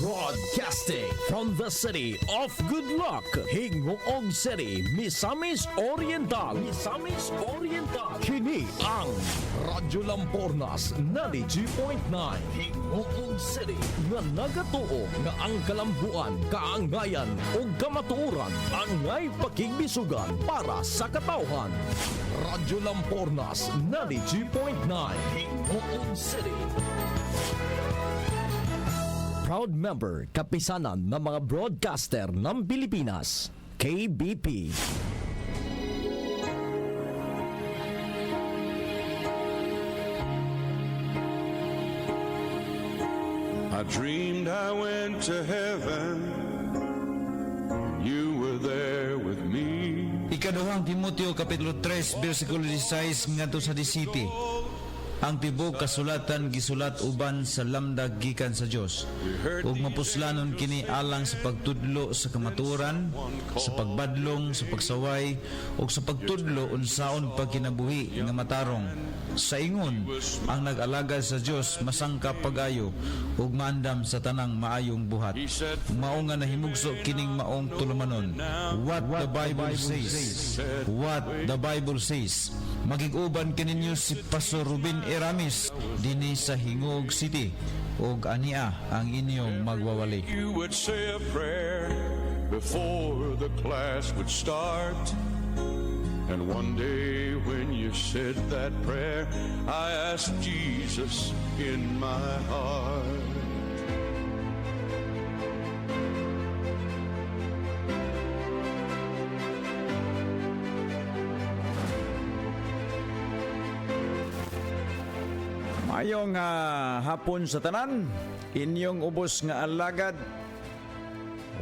Broadcasting from the city of Good Luck, Hingoog City, Misamis Oriental. Misamis Oriental. Kini ang Radyo Lampornas 92.9 Hingoog City nga nagatuo nga ang kalambuan, kaangayan ug kamatuoran angay pakigbisugan para sa katawhan. Radyo Lampornas 92.9 Hingoog City. Proud member, kapisanan ng mga broadcaster ng Pilipinas, KBP. I dreamed I went to heaven, you were there with me. Ikaduhang Timoteo Kapitulo 3 versikulo 16 ngadto sa 17. Ang tibok kasulatan gisulat uban sa lamdag gikan sa Dios ug mapuslanon kini alang sa pagtudlo sa kamatuoran, sa pagbadlong, sa pagsaway ug sa pagtudlo unsaon pagkinabuhi nga matarong. Sa ingon ang nag-alagad sa Dios masangkap pagayo ug maandam sa tanang maayong buhat. Mao nga nahimugso kining maong tulumanon. What the Bible says. What the Bible says. Magig-uban kaninyo si Pastor Ruben Eramis dinhi sa Hingoog City ug ania ang inyong magwawali. You would say a prayer before the class would start. And one day when you said that prayer, I asked Jesus in my heart. Mayong hapon sa tanan, inyong ubos nga alagad.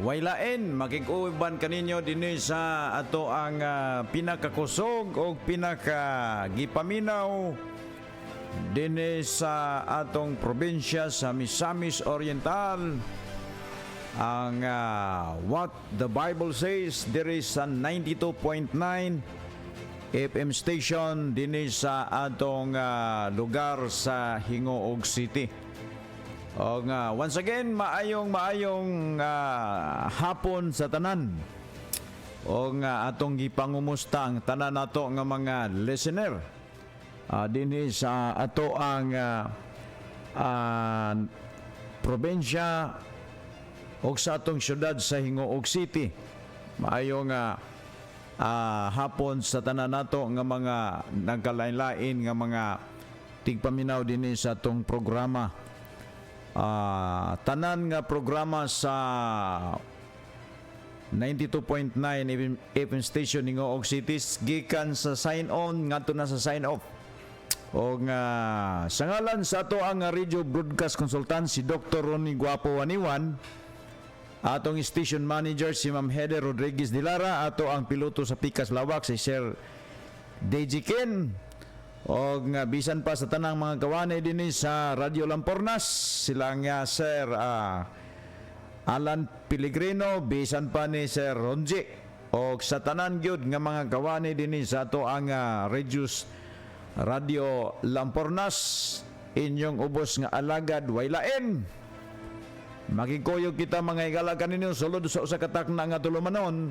Waylain, makig-uban kaninyo dinhi sa ato ang pinakakusog o pinakagipaminaw dinhi sa atong probinsya sa Misamis Oriental. Ang What the Bible Says diri sa 92.9 FM station dinhi sa atong lugar sa Hingoog City. O nga, once again, maayong hapon sa tanan. O nga, atong gipangumusta ang tanan nato nga mga listener. Dinhi sa ato ang probinsya o sa atong syudad sa Hingoog City. Maayong hapon sa tanan nato nga mga nagkalain-lain nga mga tigpaminaw dinhi sa atong programa. Tanan nga programa sa 92.9 FM station Hingoog City gikan sa sign on ngadto na sa sign off. O nga sa ngalan sa ato ang radio broadcast consultant si Dr. Ronnie Guapo Waniwan, atong station manager si Ma'am Heather Rodriguez de Lara, ato ang piloto sa Pikas Lawak si Sir Deji Ken. O nga bisan pa sa tanang mga kawanay dinhi sa Radyo Lampornas, sila nga Sir Alan Pellegrino, bisan pa ni Sir Ronji. O sa tanan gyud nga mga kawanay dinhi sa ato ang Radio Lampornas, inyong ubos nga alagad waylain. Makikuyog kita mga higala kaninyo sulod sa usa ka takna nga tulumanon.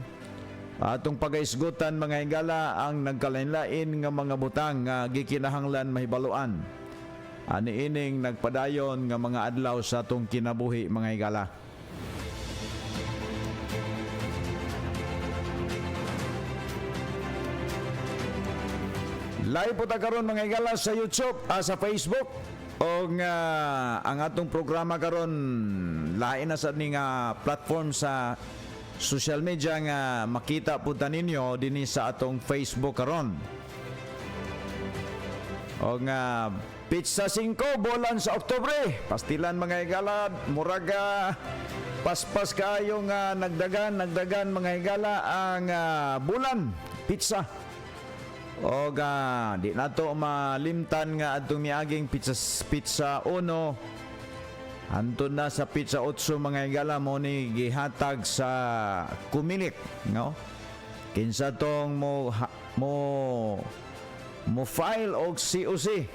Atong pagaisgutan mga higala ang nagkalain-lain nga mga butang nga gikinahanglan mahibaluan. Ani ining nagpadayon nga mga adlaw sa atong kinabuhi mga higala. Live po ta karon mga higala sa YouTube, sa Facebook. O nga ang atong programa karon lain na sa ning platform sa social media nga makita po ninyo dinhi sa atong Facebook karon. O nga Pizza 5 bulan sa Oktubre, pastilan mga higala, muraga paspas kayo nga nagdagan mga higala ang bulan pizza. O nga di nato malimtan nga atong miaging pizza 1 hantod na sa pizza 8 mga higala mo ni gihatag sa kumilik, no? Kinsa tong mo file og COC,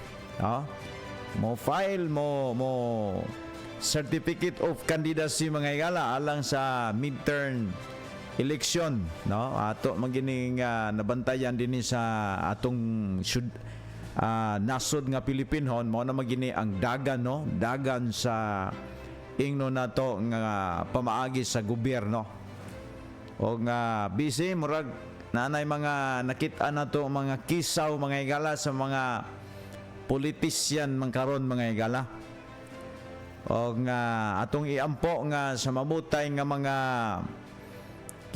no? Mo file mo certificate of candidacy mga higala alang sa midterm election, no? Ato magining nabantayan dinhi sa atong nasod nga Pilipinon, mao na magini ang dagan, no? Dagan sa ingno nato nga pamaagi sa gobyerno. O nga busy murag nanay mga nakita na to mga kisaw mga higala sa mga politician man karon mga higala. O nga atong iampo nga sa mamutay nga mga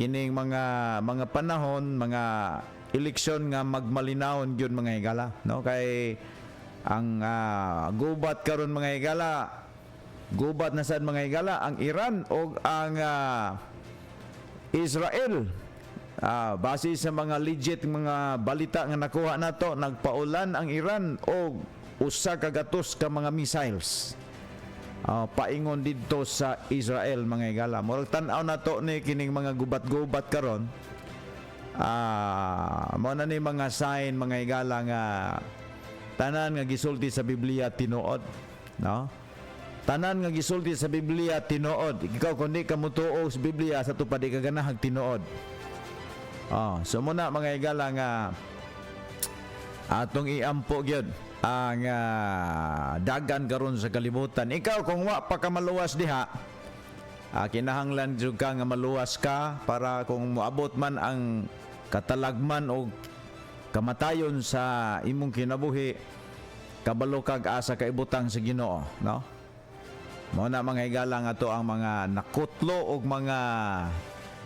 kining mga panahon, mga eleksyon nga magmalinawon gyud mga higala, no? Kay ang gubat karon mga higala, gubat na sad mga higala ang Iran o ang Israel. Base sa mga legit mga balita nga nakuha nato, nagpaulan ang Iran og usa ka gatos ka mga missiles paingon didto sa Israel mga higala. Murag tan-aw nato ni kining mga gubat-gubat karon. Mao na ni mga sign mga higala nga tanan nga gisulti sa Biblia tinuod, no? Tanan nga gisulti sa Biblia tinuod. Ikaw kundi ka mutuo sa Biblia sa tupad di ka ganahag tinuod. So muna mga higala nga atong iampo gyud ang dagan karon sa kalibutan. Ikaw kung wa pa ka maluwas diha, kinahanglan jud ka nga maluwas ka para kung moabot man ang katalagman o kamatayon sa imong kinabuhi, kabalo kag asa ka ibutang sa Ginoo, no? Mao na mga higala nga to ang mga nakutlo og mga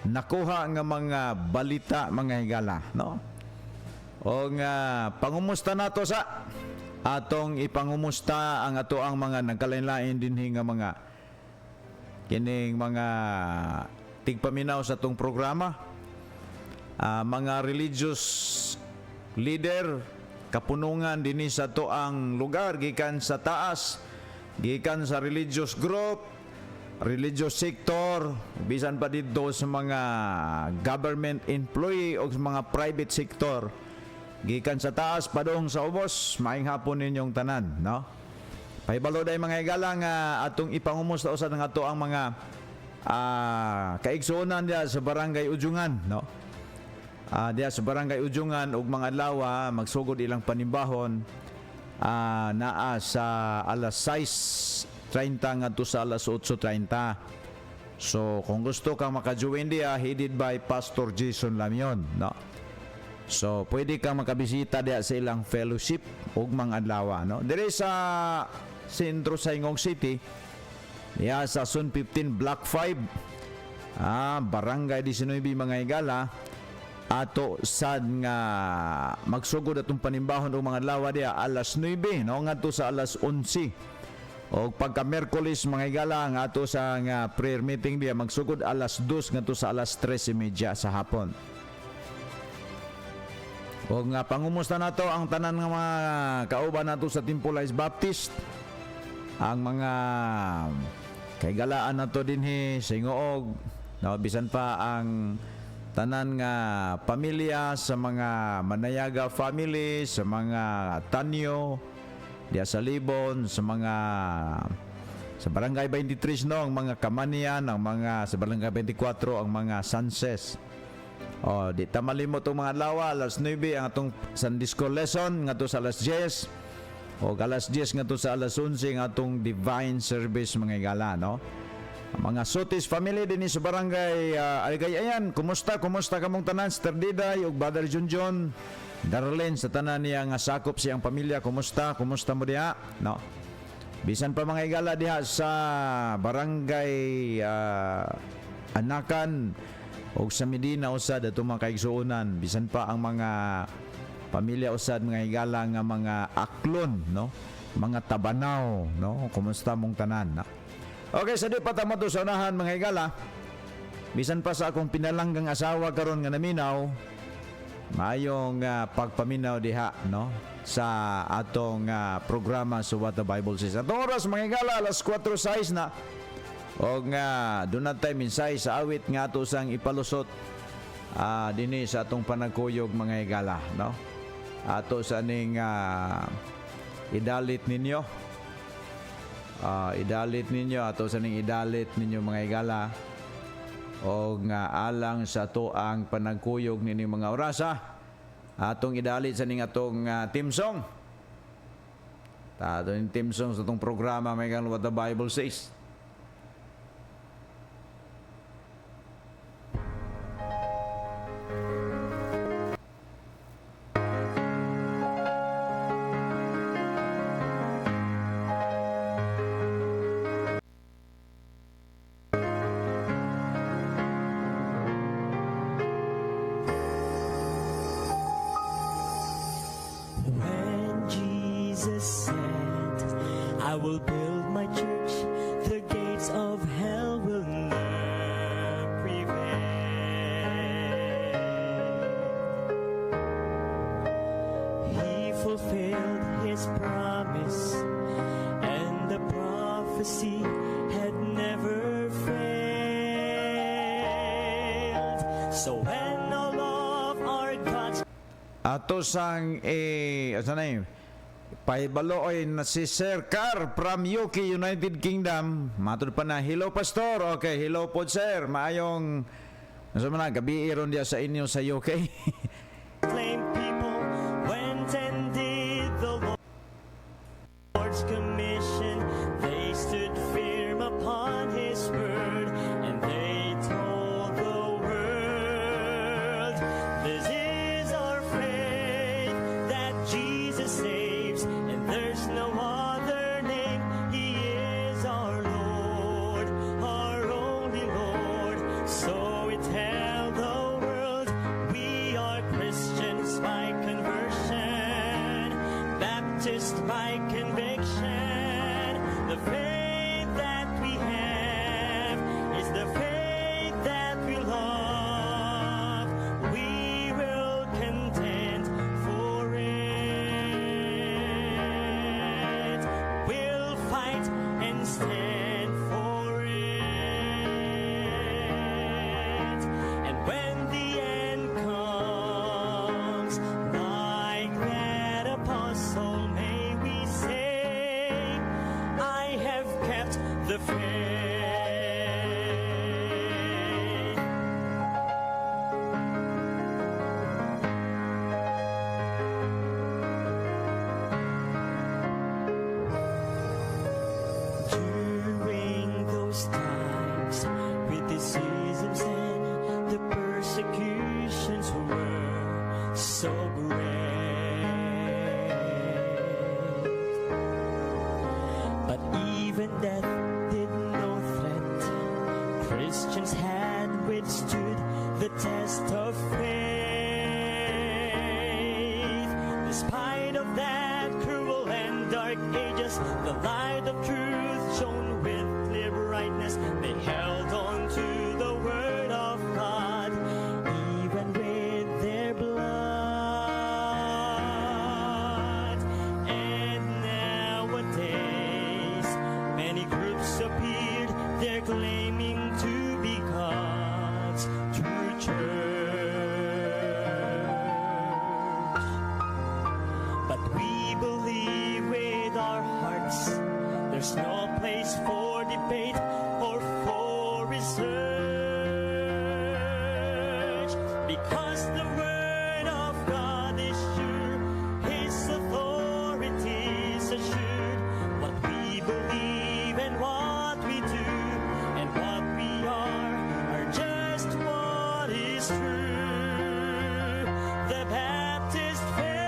nakuha nga mga balita mga higala, no? O nga pangumusta nato sa atong ipangumusta ang ato ang mga nagkalain-lain dinhi nga mga kining mga tigpaminaw sa atong programa, mga religious leader, kapunungan dinhi sa ato ang lugar gikan sa taas, gikan sa religious group, religious sector, bisan pa dito sa mga government employee o sa mga private sector, gikan sa taas padung sa ubos, maayong hapon ninyong tanan, no? Pahibalo day mga higala nga atong ipangumusta usad nga ato ang mga kaigsuonan diya sa barangay Ujungan, no? Diya sa barangay Ujungan ug mga adlaw magsugod ilang panimbahon naa sa alas 6:30 ngadto sa alas 8:30. So kung gusto kang maka-join diya, headed by Pastor Jason Lamion, no? So pwede kang makabisita diya sa ilang fellowship ug mga adlaw, no? Dire sa sentro sa Ingong City, diya sa Zone 15 Block 5, barangay 19 mga higala, ato sad nga magsugod atong panimbahon og mga adlaw diya alas 9, no, ngadto sa alas 11. O pagka Miyerkules mga higala nga ato sa nga prayer meeting diya magsugod alas 2 ngadto sa alas 3:30 sa hapon. O nga pangumusta nato ang tanan nga mga kauban nato sa Timpulay's Baptist, ang mga kaigalaan nato dinhi sa Hingoog, no, bisan pa ang tanan nga pamilya sa mga Manayaga family, sa mga Tanyo diya sa Libon, sa mga sa Barangay 23, no, ang mga Kamanian, ang mga sa Barangay 24 ang mga Sanses. Di ta malimot ang mga adlaw alas 9 ang atong Sunday School lesson ngadto sa alas 10, o alas 10 ngadto sa alas 11 ang atong divine service mga higala, no? Mga Sotis family dinhi sa barangay Aligayayan, kumusta kamong tanan, Sister Diday ug Brother Junjon, Darlene sa tanan niya nga sakop siyang pamilya, kumusta mo diha, no? Bisan pa mga higala diha sa barangay Anakan o sa Medina usad ato mga kaigsuonan, bisan pa ang mga pamilya usad mga higala nga mga Aklon, no, mga Tabanaw, no, kumusta mong tanan, no? Okay, sa di pa tamo to sa unahan mga higala, bisan pa sa akong pinalanggang asawa karon nga naminaw, maayong pagpaminaw diha, no, sa atong programa sa What the Bible Says. Atong oras mga higala alas 4:06 na. O nga doon natin minsay sa awit nga ato sang ipalusot dinhi sa atong panagkuyog mga higala, no? Ato sa ning idalit ninyo idalit ninyo ato sa ning idalit ninyo mga igala o nga alang sa ato ang panagkuyog nining mga orasa atong idalit sa ning atong team song. Ato yung team song sa itong programa may kang what the Bible says. When Jesus said, I will build my church, the gates of hell will not prevail. He fulfilled his promise, and the prophecy had never failed. So when all of our God's Ato sang asa na yun? Paibaloy na si Sir Car from UK, United Kingdom. Matod pa na, hello pastor. Okay, hello po sir. Maayong, nasa man na, gabi iron dia sa inyo sa UK. Slain people went and did the Lord's commission. They stood firm upon his word, and they told the world, this is our faith, that Jesus saves, and there's no other name. He is our Lord, our only Lord. So we tell the world, we are Christians by conversion, Baptist by conviction. The faith that we have is the faith that we love. We will contend for it. We'll fight and stand for it. And when the end comes, like that apostle, may we say, I have kept the faith. During those times, with diseases and the persecutions were so great, but even death did no threat. Christians had withstood the test of faith. Despite of that cruel and dark ages, the light of truth shone with clear brightness. They held on to the word of God, even with their blood. And nowadays, many groups appeared, they're claiming to be God's true church. But we believe with our hearts, there's no place for debate or for research, because the word of God is sure, his authority is assured. What we believe and what we do and what we are just what is true. The Baptist faith,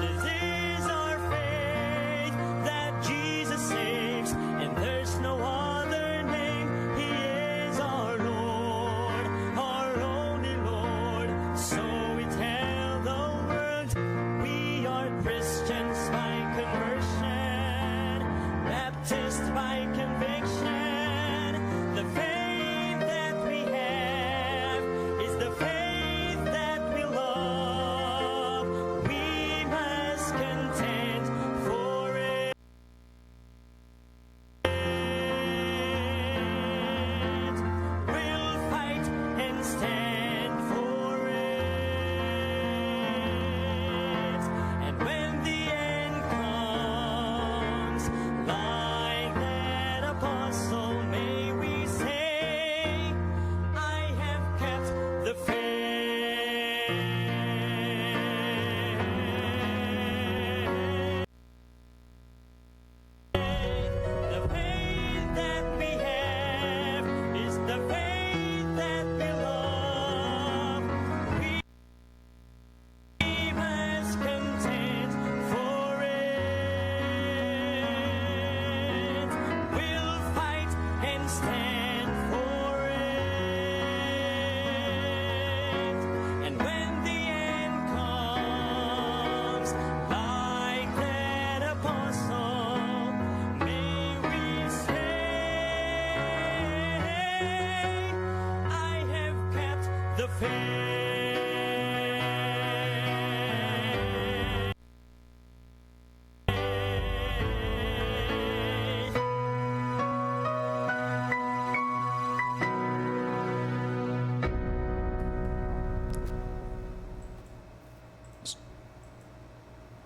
this is our faith, that Jesus saves, and there's no other name. He is our Lord, our only Lord. So we tell the world, we are Christians by conversion,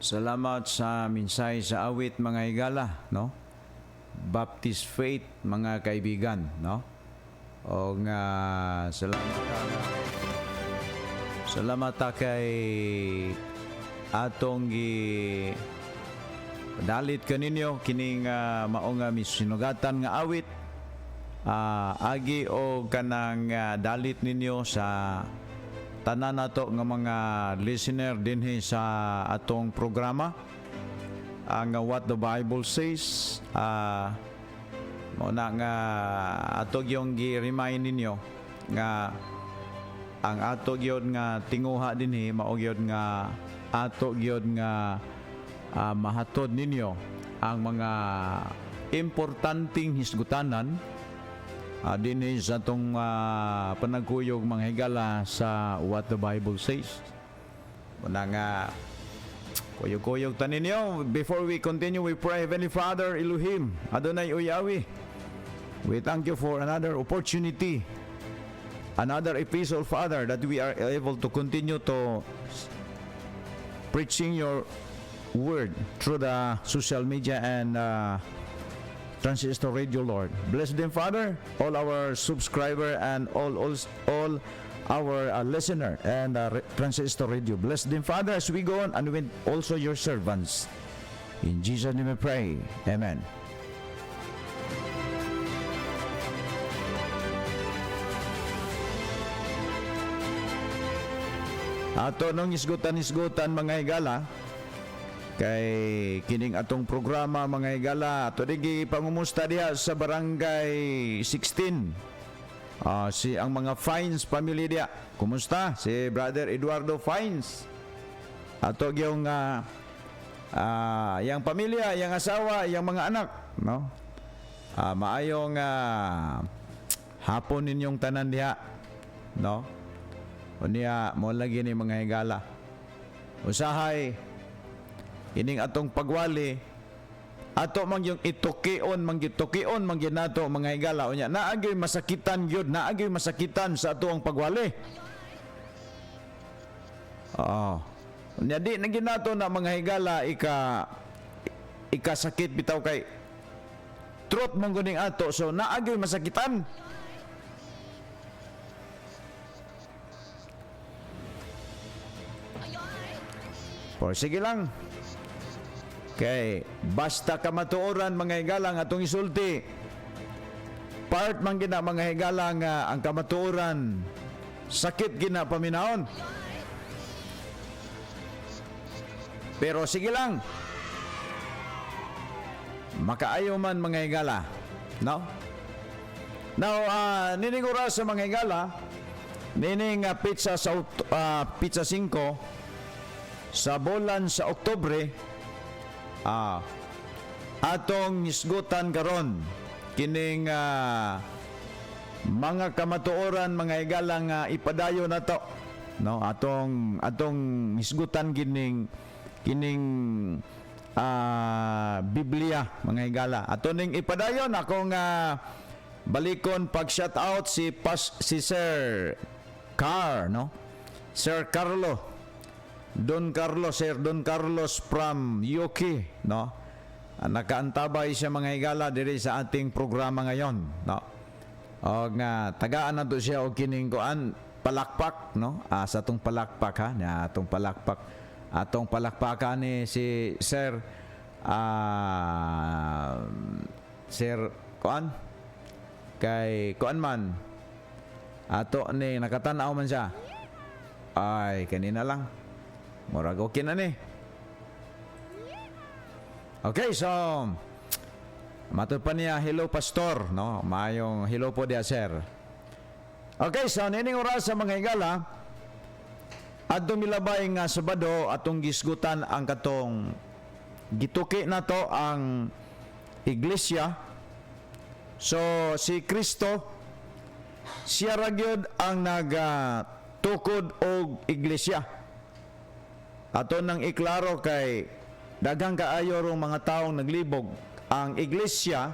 Salamat sa minsay sa awit mga higala, no? Baptist Faith mga kaibigan, no? O nga salamat ta kay atong dalit kaninyo kining mao nga misinugatan nga awit agi o kanang dalit ninyo sa tanan nato nga mga listener dinhi sa atong programa ang What the Bible Says. Mao na nga ato gyung gi-remind ninyo nga ang ato gyud nga tinguha dinhi mao gyud nga ato gyud nga mahatod ninyo ang mga importanteng hisgutanan dinhi sa atong panagkuyog mga higala sa What the Bible Says. Muna nga kuyog-kuyog ta ninyo. Before we continue, we pray. Heavenly Father, Elohim, Adonai o Yahweh, we thank you for another opportunity, another episode, Father, that we are able to continue to preaching your word through the social media and Transistor Radio, Lord. Bless them, Father, all our subscriber and all our listener and Transistor Radio. Bless them, Father, as we go on, and with also your servants. In Jesus' name we pray. Amen. Ato nung isgutan mga higala, kay kining atong programa mga higala, ato digi pangumusta diha sa barangay 16. Si ang mga Fines family diha. Kumusta? Si Brother Eduardo Fines. Ato yung yang pamilya, yang asawa, yang mga anak, no? Maayong hapon ninyong tanan diha, no? Unya mo lagi ni mga higala. Usahay ining atong pagwali ato man yung itukion man nato mga higala unya naagay masakitan gyud sa ato ang pagwali. Unya di na ginato na mga higala ikasakit bitaw kay truth man guning ato, so naagay masakitan. Sige lang. Okay, basta kamatuoran mga higalang atong isulti. Part man gina mga higalang ang kamatuoran sakit gina paminaon. Pero sige lang. Makaayo man mga higala, no? Now, nining oras sa mga higala, nining pizza 5 sa bulan sa Oktubre, atong isgutan karon kining mga kamatuoran mga higalang ipadayo na to, no? Atong isgutan kining Biblia mga higala. Ato ning ipadayon akong balikon pag shout out si Sir Car, no? Sir Carlo. Sir Don Carlos from UK, no? Nakaantabay siya mga higala diri sa ating programa ngayon, no? O nga tagaan nato siya og kining kuan palakpak, no? Sa atong palakpak ha, na atong palakpakan ni si Sir Sir kuan kay kuan man ato ni nakatan-aw man siya. Ay kanina lang murag okay na ni. Okay, so matod pa niya, hello pastor, no? Maayong hello po dia sir. Okay, so nining oras sa mga higala adtong milabay nga Sabado atong gisgutan ang katong gituki na to ang iglesia. So si Kristo siya ra gyud ang tukod og iglesia. Ato nang iklaro kay daghang kaayo rong mga taong naglibog. Ang iglesia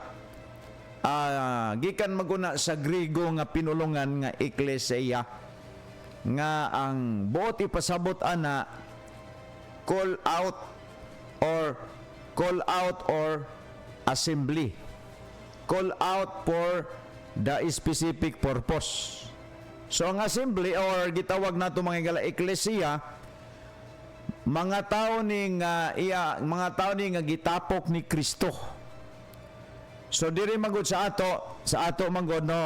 gikan maguna sa Griego nga pinulungan nga ekklesia, nga ang buot ipasabot ana call out or assembly. Call out for the specific purpose. So ang assembly or gitawag nato mga igala ekklesia, mga tao ni nga gitapok ni Kristo. So diri magud sa ato manggod no,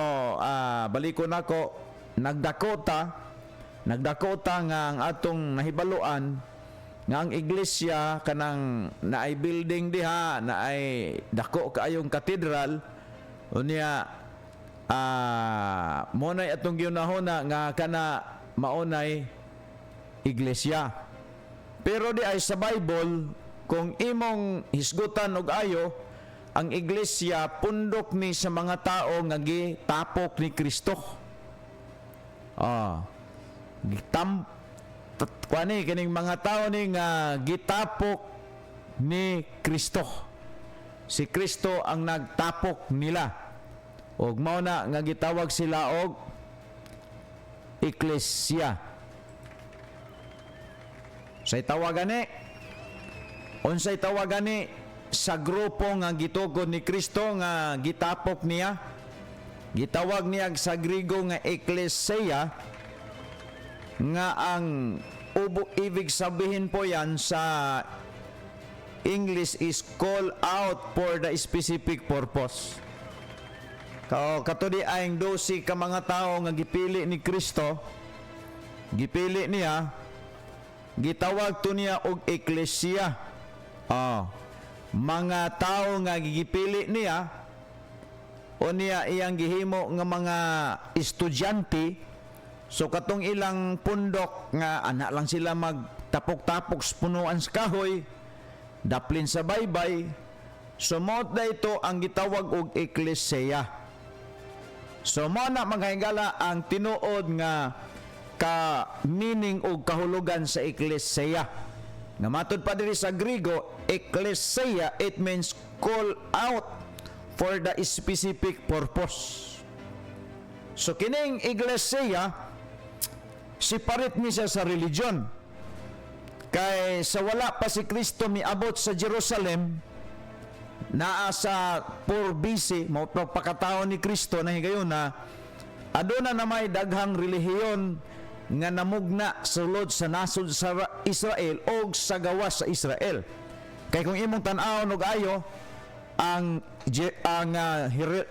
balikon nako, nagdakota nga ang atong nahibaluan nga ang iglesia kanang naay building diha, naay dako kaayong katedral, unya monay atong giunahuna nga kana maunay iglesia. Pero di ay sa Bible, kung imong hisgutan og ayo, ang iglesia pundok ni sa mga tao nga gitapok ni Kristo. Kining mga tao ni nga gitapok ni Kristo. Si Kristo ang nagtapok nila. Og mao na nga gitawag sila og iglesia. Unsay tawagan ni sa grupo nga gitugod ni Kristo nga gitapok niya? Gitawag niya sa Griego nga ekklesia, nga ang ibig sabihin po yan sa English is call out for the specific purpose. Katudi ay 12 ka mga tao nga gipili ni Kristo, gipili niya, gitawag to niya og ekklesia. Mga tao nga gigipili niya o niya iyang gihimo nga mga estudyante. So katong ilang pundok nga ana lang sila magtapok-tapok sa punuan sa kahoy, daplin sa baybay. So mo ito ang gitawag og ekklesia. So mo na maghingala ang tinuod nga ka meaning og kahulugan sa ekklesia. Nga matod pa diri sa Griego, ekklesia, it means call out for the specific purpose. So kining iglesia, separate ni siya sa religion. Kay sa wala pa si Kristo miabot sa Jerusalem, naa sa 4 BC, mao pagkataon ni Kristo na higayon na aduna na may daghang relihiyon nga namugna sulod sa nasod sa Israel o sa gawas sa Israel. Kay kung imong tan-awon og ayo, ang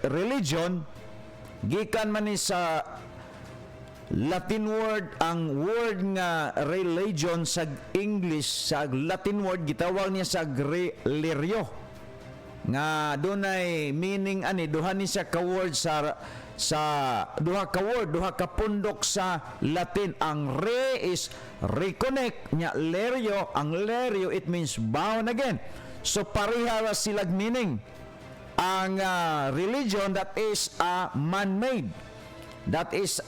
religion gikan man ni sa Latin word, ang word nga religion sa English, sa Latin word gitawag niya sa lerio, nga dunay meaning duha ni siya ka word duha ka pundok sa Latin. Ang re is reconnect nya, lerio, ang lerio it means bound again. So pareha silag meaning. Ang religion that is man-made, that is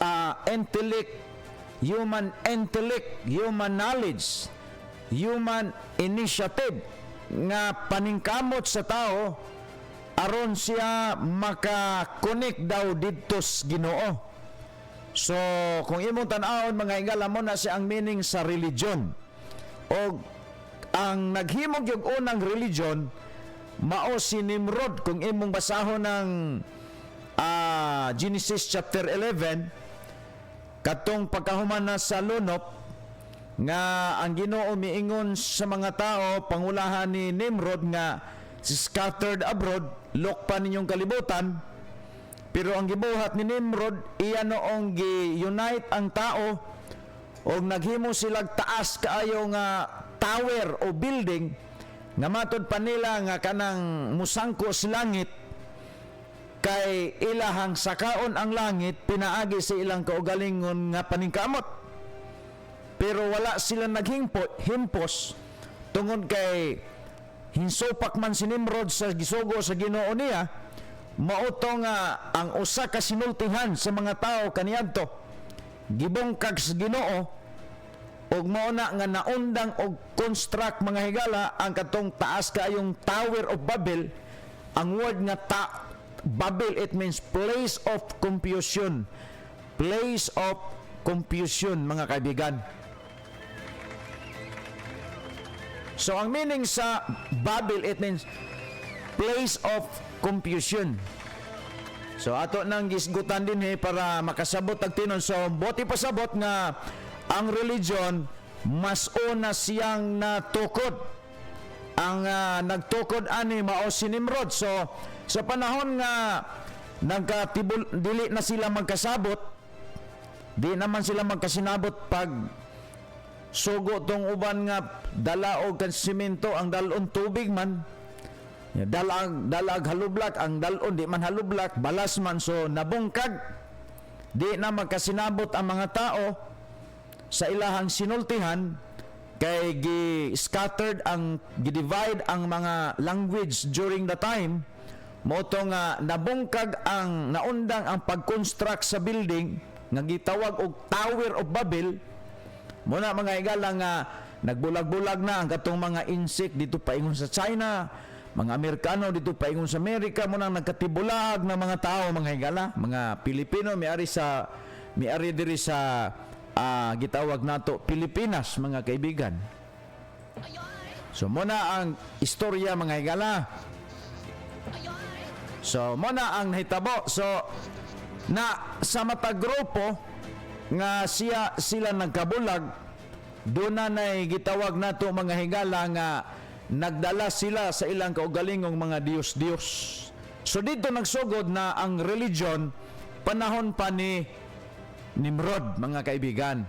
human intellect, human knowledge, human initiative nga paningkamot sa tao aron siya maka-connect daw didto sa Ginoo. So kung imong tan-awon mga higala mo na siya ang meaning sa religion. O ang naghimog yung unang religion mao si Nimrod. Kung imong basahon ng Genesis chapter 11, katong pagkahuman na sa lunop, nga ang Ginoo miingon sa mga tao, pangulahan ni Nimrod nga scattered abroad, lokpan ninyong kalibutan. Pero ang gibuhat ni Nimrod, iya noong gi-unite ang tao o naghimo silag taas kaayo nga tower o building nga matod pa nila nga kanang musangko sa langit, kay ilahang sakaon ang langit pinaagi sa ilang kaugalingon nga paningkamot. Pero wala sila naghimpos tungod kay hinsupak man si Nimrod sa gisugo sa Ginoo niya. Mauto nga ang usa ka sinultihan sa mga tao kaniadto gibungkag sa Ginoo ug mao na nga naundang og construct mga higala ang katong taas kaayong Tower of Babel. Ang word nga Babel, it means place of confusion. Place of confusion, mga kaibigan. So ang meaning sa Babel, it means place of confusion. So ato nang gisgutan din para makasabot ang tinon. So boti pasabot nga ang religion mas una siyang natukod. Ang nagtukod ani mao si Nimrod. So sa panahon nga dili na sila magkasabot, di naman sila magkasinabot pag sugo tong uban nga dala og kan simento ang dalon tubig man, dalag halublak ang dalon di man halublak, balas man. So nabungkag, di na magkasinabot ang mga tao sa ilahang sinultihan, kay gi-scattered ang gi-divide ang mga language during the time. Moto nga nabungkag ang naundang ang pag-construct sa building nga gitawag og Tower of Babel. Muna mga higala nga nagbulag-bulag na ang katong mga insect dito paingon sa China, mga Amerikano dito paingon sa Amerika, muna nagkatibulag na mga tao mga higala, mga Pilipino miari diri sa gitawag nato Pilipinas, mga kaibigan. So muna ang istorya mga higala. So muna ang nahitabo. So na sa mata grupo nga sila nagkabulag, doon na gitawag nato mga higala nga nagdala sila sa ilang kaugalingong mga Diyos-Diyos. So dito nagsugod na ang religion panahon pa ni Nimrod, mga kaibigan.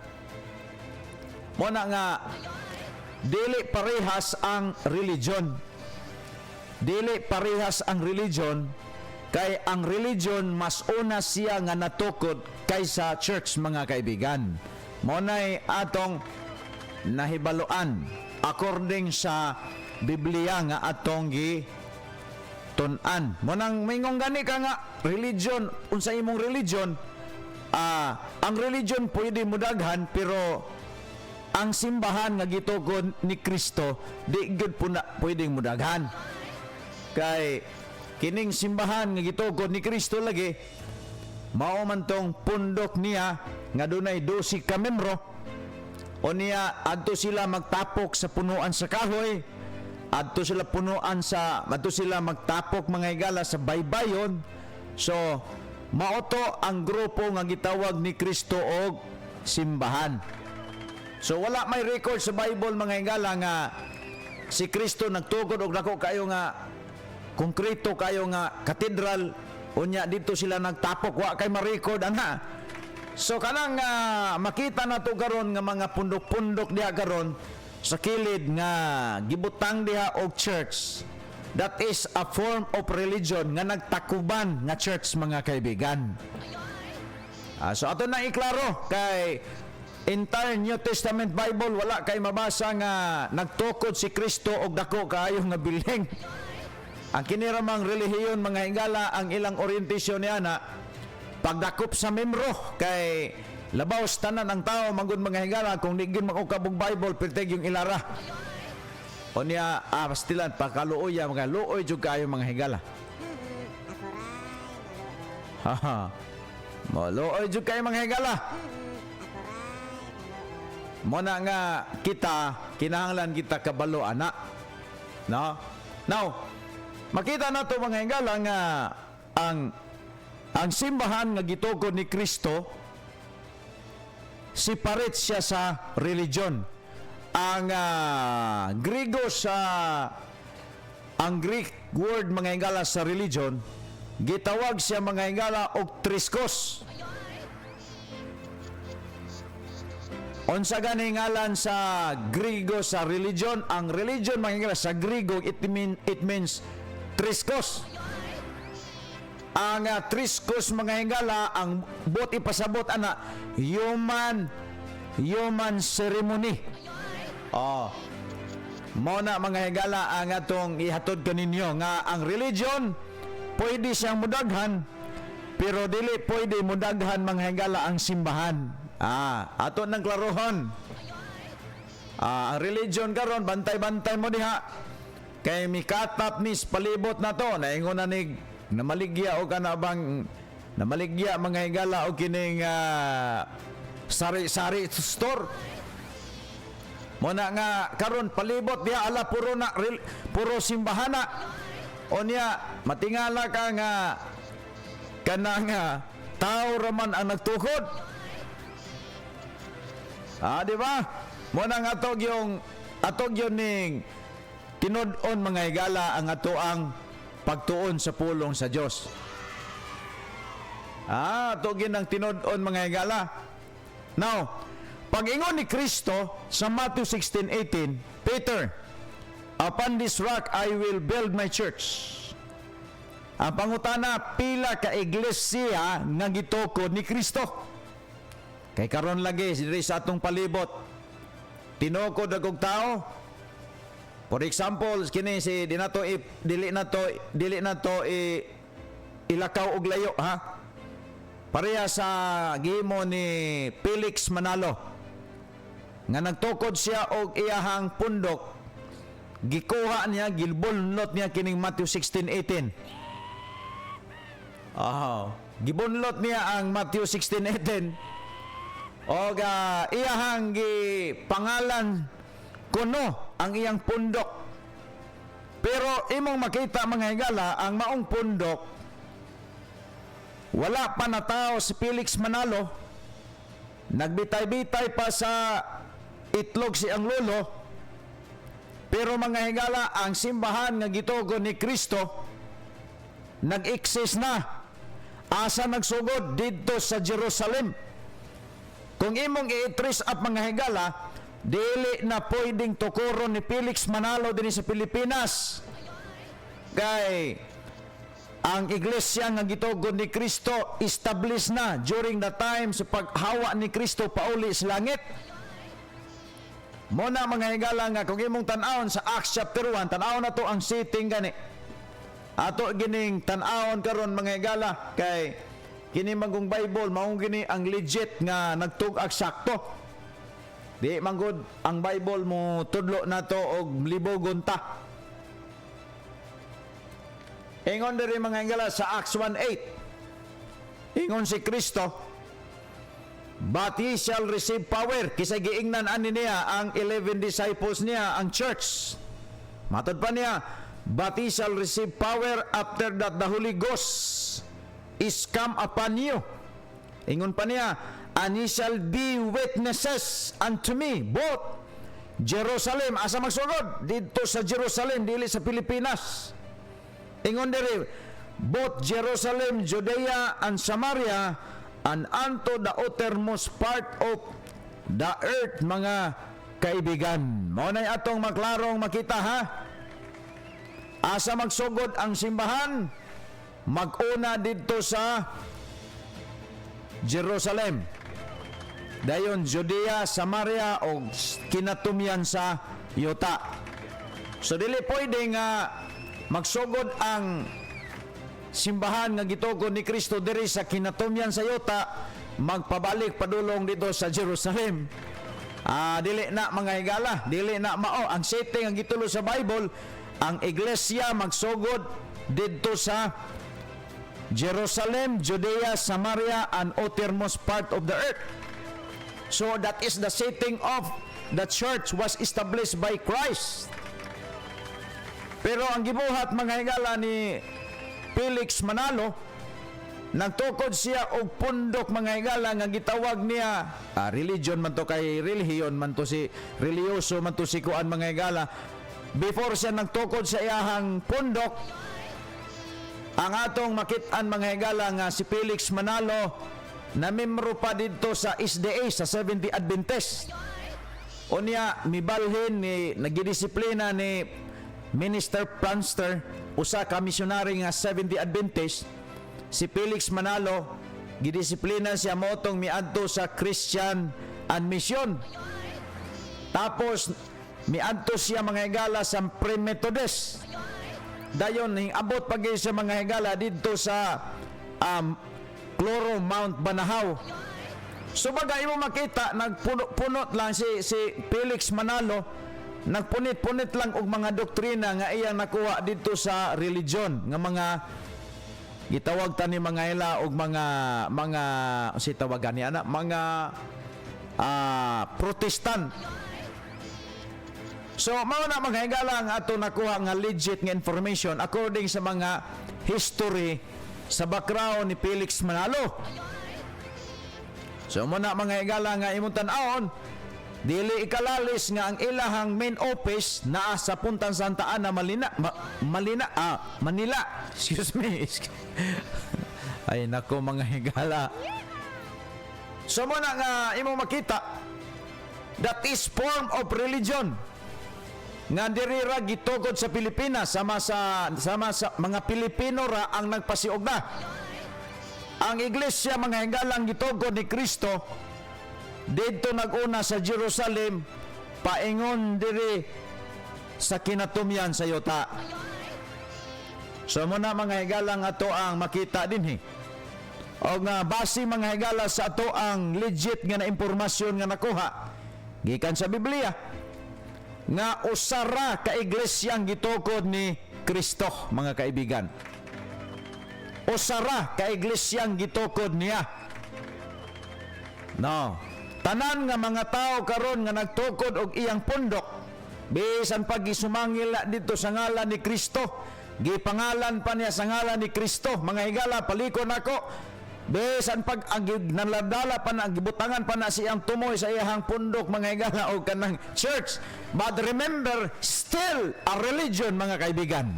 Muna nga dili parehas ang religion. Dili parehas ang religion, kay ang religion mas una siya nga natukod kaysa church, mga kaibigan. Muna'y atong nahibaluan according sa Biblia nga atong tun-an. Munang mingong gani ka nga religion, unsa imong religion, ang religion pwede mudaghan, pero ang simbahan nga gitukod ni Kristo di gud po na pwedeng mudaghan. Kay kining simbahan nga gitukod ni Kristo lagi mao man tong pundok niya nga dunay 12 ka membro, o niya adto sila magtapok sa punuan sa kahoy, adto sila magtapok mga higala sa baybayon. So maoto ang grupo nga gitawag ni Kristo og simbahan. So wala may record sa Bible mga higala nga si Kristo nagtukod og dako kayo nga konkreto kayo nga katedral, unya dito sila nagtapok, wa kay ma-record ana. So kanang makita na to karon nga mga pundok-pundok diha karon sa kilid nga gibutang diha og church. That is a form of religion nga nagtakuban nga church, mga kaibigan. So ato na iklaro, kay entire New Testament Bible wala kay mabasa nga nagtukod si Kristo og dako kaayo nga building. Ang kiniramang relihiyon mga higala, ang ilang orientasyon niya na pagdakop sa membro, kay labaw tanan ang tao magud mga higala kung digin makukabog Bible perteg yung ilara. O niya pastilan pakaluoy mga luoy jud kayo mga higala. Haha. Mo luoy jud kayo mga higala. Mo na nga kita kinahanglan kita kabalo ana. No? Now, makita na to mga higala nga ang simbahan nga gitukod ni Kristo separate siya sa religion. Ang Greek word mga higala sa religion, gitawag siya mga higala og triskos. Unsa gani ngalan sa Grigo sa religion? Ang religion mga higala sa Grigo, it means triskos. Ang triskos mga higala, ang bot ipasabot ana, human ceremony. Muna mga higala ang atong ihatod kaninyo nga ang religion pwede siyang mudaghan, pero dili pwede mudaghan mga higala ang simbahan. Ato nang klarohon. Ang religion karon bantay-bantay mo diha. Kay mikatap mis palibot na to, naingon na ni namaligya o kanabang namaligya mga higala o kining sari-sari store. Muna nga karon palibot diha ala puro simbahana. O niya matingala ka nga kanang tao raman ang nagtukod. Di ba? Muna nga atog yung ning tinud-on mga higala ang ato ang pagtuon sa pulong sa Dios. Atog yun ang tinud-on mga higala. Now, pag-ingon ni Kristo sa Matthew 16:18, Peter, upon this rock I will build my church. Ang pangutana, pila ka iglesia nga gitukod ni Kristo. Kay karon lagi diri sa atong palibot, tinukod agog tao. For example, kini si dili na to ilakaw og layo ha. Pareha sa gihimo ni Felix Manalo nga nagtukod siya og iyahang pundok, gikuha niya, gibunlot niya kining Matthew 16:18. Gibunlot niya ang Matthew 16:18 og iyahang pangalan kuno ang iyang pundok. Pero imong makita mga higala, ang maong pundok wala pa na tao si Felix Manalo, nagbitay-bitay pa sa itlog si ang lolo. Pero mga higala, ang simbahan nga gitugon ni Kristo nag-exist na. Asa nagsugod dito sa Jerusalem. Kung imong i-trace up mga higala, dili na pwedeng tukuron ni Felix Manalo din sa Pilipinas. Kay ang iglesia nga gitugon ni Kristo established na during the time sa paghawa ni Kristo pauli sa langit. Muna mga higala nga kung imong tan-awon sa Acts chapter 1, tan-awon na to ang setting gani. Ato gining tan-awon karon mga higala kay kini magong Bible mao gini ang legit nga nagtug-ag sakto. Di manggod ang Bible mo tudlo na to og libogon ta. Ingon diri mga higala sa Acts 1:8. Ingon si Kristo, but ye shall receive power. Kisay giingnan ani niya ang 11 disciples niya, ang church. Matod pa niya, but ye shall receive power after that the Holy Ghost is come upon you. Ingon pa niya, and ye shall be witnesses unto me, both Jerusalem, asa magsugod? Dito sa Jerusalem, dili sa Pilipinas. Ingon diri, both Jerusalem, Judea, and Samaria, and unto the uttermost part of the earth, mga kaibigan. Mao nay atong maklarong makita ha. Asa magsugod ang simbahan? Mag-una dito sa Jerusalem. Dayon Judea, Samaria o kinatumyan sa yuta. So dili pwede nga magsugod ang simbahan nga gitugon ni Kristo diri sa kinatumyan sa yuta, magpabalik padulong dito sa Jerusalem. Dili na mga higala, dili na mao ang setting ang gitulo sa Bible. Ang iglesia magsugod dito sa Jerusalem, Judea, Samaria, and uttermost part of the earth. So that is the setting of the church was established by Christ. Pero ang gibuhat mga higala ni Felix Manalo, nagtukod siya og pundok mga higala nga gitawag niya religion man to, kay relihiyon man to, si religyoso man to si kuan mga higala. Before siya nagtukod sa iyahang pundok, ang atong makit-an mga higala nga si Felix Manalo na membro pa dito sa SDA, sa Seventh-day Adventist. O niya mibalhin ni nagidisiplina ni Minister Pranster, usa ka missionary nga Seventh-day Adventist, si Felix Manalo, gidisiplina siya motong miadto sa Christian and Mission. Tapos miadto siya mga higala sa Pre-Methodist. Dayon abot pag sa mga higala dito sa Cloro Mount Banahaw. So bagay mo makita, nagpunot lang si Felix Manalo, nagpunit-punit lang og mga doktrina nga iyang nakuha dito sa religion, nga mga gitawag ta ni mga ila og mga si tawagan ni ana, mga Protestant. So mao na mga higala nga ato nakuha nga legit nga information according sa mga history sa background ni Felix Manalo. So mo na mga higala nga imong tan-awon, dili ikalalis nga ang ilahang main office naa sa Punta Santa Ana, Manila. Excuse me. Ay nako mga higala. So mo na nga imong makita, that is form of religion nga diri ra gitugod sa Pilipinas, sama sa mga Pilipino ra ang nagpasiog na. Ang iglesia mga hinggalang gitugod ni Kristo didto naguna sa Jerusalem paingon diri sa kinatumyan sa yuta. So mo na mga hinggalang ato ang makita dinhi. O nga base mga higala sa ato ang legit nga na impormasyon nga nakuha gikan sa Biblia, nga usara ka iglesyang gitukod ni Kristo mga kaibigan. Usara ka iglesyang gitukod niya. No, tanan nga mga tao karon nga nagtukod og iyang pundok, bisan pag gisumangil na dito sa ngalan ni Kristo, gipangalan pa niya sa ngalan ni Kristo, mga higala palikon nako. Besan pag naladala pa na, gibutangan pa na siyang tumoy sa iyang pundok mga higala o kanang church. But remember, still a religion mga kaibigan.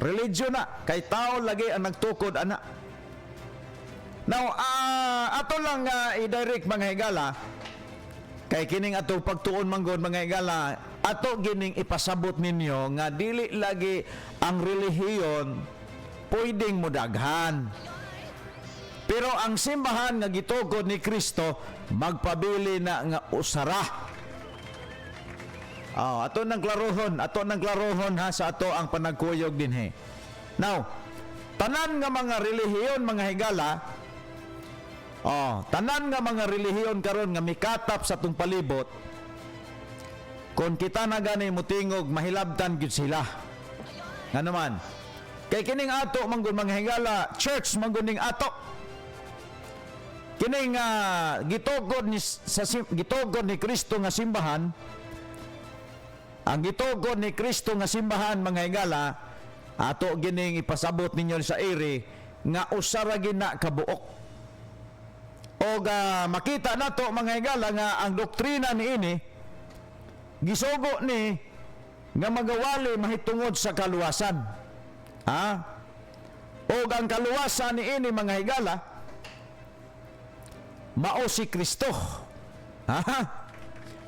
Religion na, kay tao lagi ang nagtukod ana. Now, ato lang i-direct mga higala, kay kining ato pagtuon manggod mga higala, ato gining ipasabot ninyo nga dili lagi ang relihiyon pwedeng mudaghan. Pero ang simbahan nga gitugod ni Kristo magpabili na nga usara. Ato nang klarohon ha sa ato ang panagkuyog dinhi. Now, tanan nga mga relihiyon mga higala, tanan nga mga relihiyon karon nga mikatap sa tung palibot, kung kita na gani mutingog mahilabtan gyud sila. Nga naman, kay kining ato manggod mga higala, church manggod ning ato. Kining gitugod ni Kristo nga simbahan, ang gitugod ni Kristo nga simbahan mga higala, ato gining ipasabot ninyo sa iri nga usara gina kabuok. O makita nato mga higala nga ang doktrina niini gisugo ni nga magawali mahitungod sa kaluwasan. O ang kaluwasan ni ini mga higala mao si Kristo.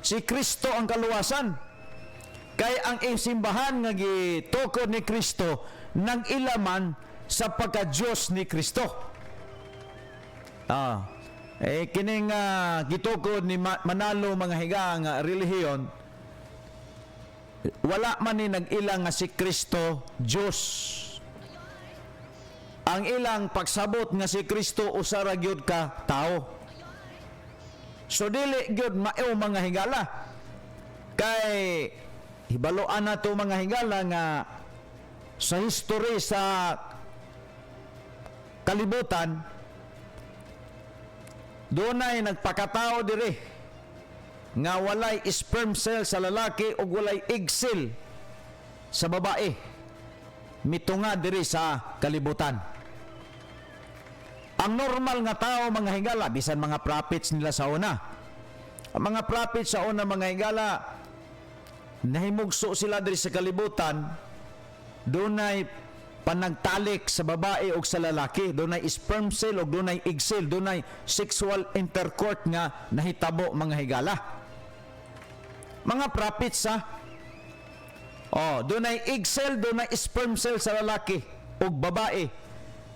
Si Kristo ang kaluwasan. Kay ang simbahan nga gitukod ni Kristo nang ilaman sa pagka-Diyos ni Kristo. Kining gitukod ni Manalo mga higa nga relihiyon, wala man ni nag-ilang nga si Kristo Diyos. Ang ilang pagsabot nga si Kristo usara gyud ka tao. So dili gyud maeo mga higala. Kay hibaloan na to mga higala nga sa history sa kalibutan, dunay nagpakatao diri nga walay sperm cell sa lalaki o walay egg cell sa babae mitunga diri sa kalibutan. Ang normal nga tao mga higala, bisan mga prophets nila sa una, ang mga prophets sa una mga higala, nahimugso sila diri sa kalibutan, dunay panagtalik sa babae o sa lalaki, dunay sperm cell o dunay egg cell, dunay sexual intercourse nga nahitabo mga higala. Mga prophets dunay egg cell, dunay sperm cell sa lalaki o babae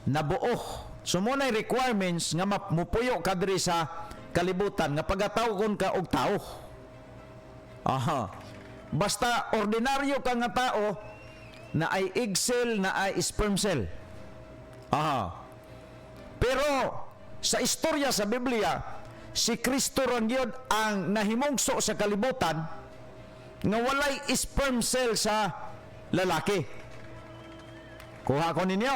nabuo. So munay requirements nga mapupuyo ka diri sa kalibutan nga pagatawgon ka og tao. Basta ordinaryo ka nga tao na ay egg cell, na ay sperm cell. Pero sa istorya sa Biblia, si Kristo ra gyud ang nahimugso sa kalibutan nga walay sperm cell sa lalaki. Kuha ko ninyo.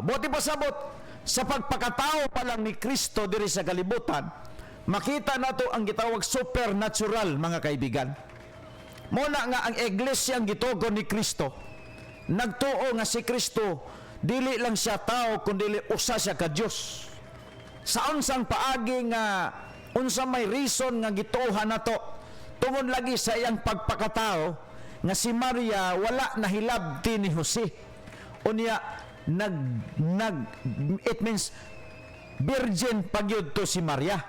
Buti pasabot sa pagpakatao pa lang ni Kristo diri sa kalibutan, makita nato ang gitawag supernatural, mga kaibigan. Muna nga ang iglesia ang gitugon ni Kristo, nagtuo nga si Kristo dili lang siya tao kundi usa siya ka Dios. Sa unsang paagi nga unsa may reason nga gituohan nato tungod lagi sa iyang pagpakatao nga si Maria wala nahilabti ni Jose. Unya it means virgin pagyud to si Maria.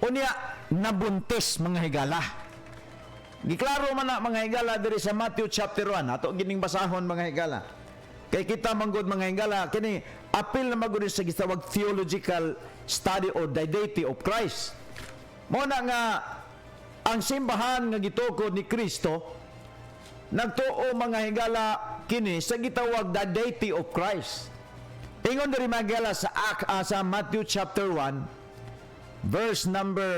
Unya nabuntis, mga higala. Giklaro man na, mga higala, diri sa Matthew chapter 1. Ato gining basahon, mga higala. Kay kita manggod, mga higala, kini apil na magud sa gitawag theological study or the deity of Christ. Muna nga ang simbahan nga gitukod ni Kristo nagtuo, mga higala, kini sa gitawag the deity of Christ. Ingon diri, mga higala, sa Matthew chapter 1 verse number,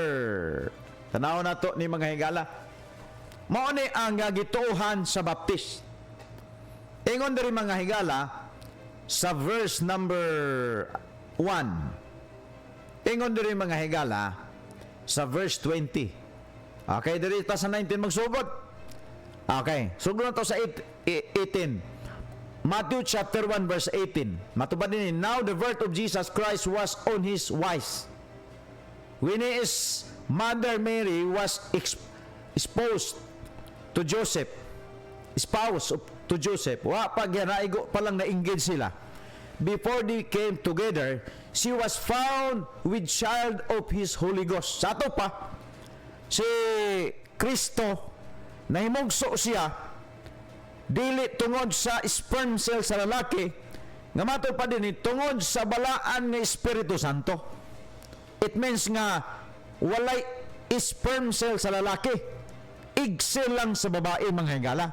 tanaw na to ni mga higala, mao ni ang gituohan sa baptist. Ingon diri, mga higala, sa verse number 1. Ingon diri, mga higala, sa verse 20. Okay, diri ta sa 19 magsugod. Okay, sugod na to sa 18. Matthew chapter 1 verse 18. Matubad din, now the birth of Jesus Christ was on his wise. When his mother Mary was espoused to Joseph, to Joseph, wa pa ginaigo pa lang na-engage sila. Before they came together, she was found with child of his Holy Ghost. Sa ato pa, si Kristo, nahimugso siya, dili tungod sa sperm cell sa lalaki, nga mato pa din tungod sa balaan ng Espiritu Santo. It means nga walay sperm cell sa lalaki, igsil lang sa babae, mga higala.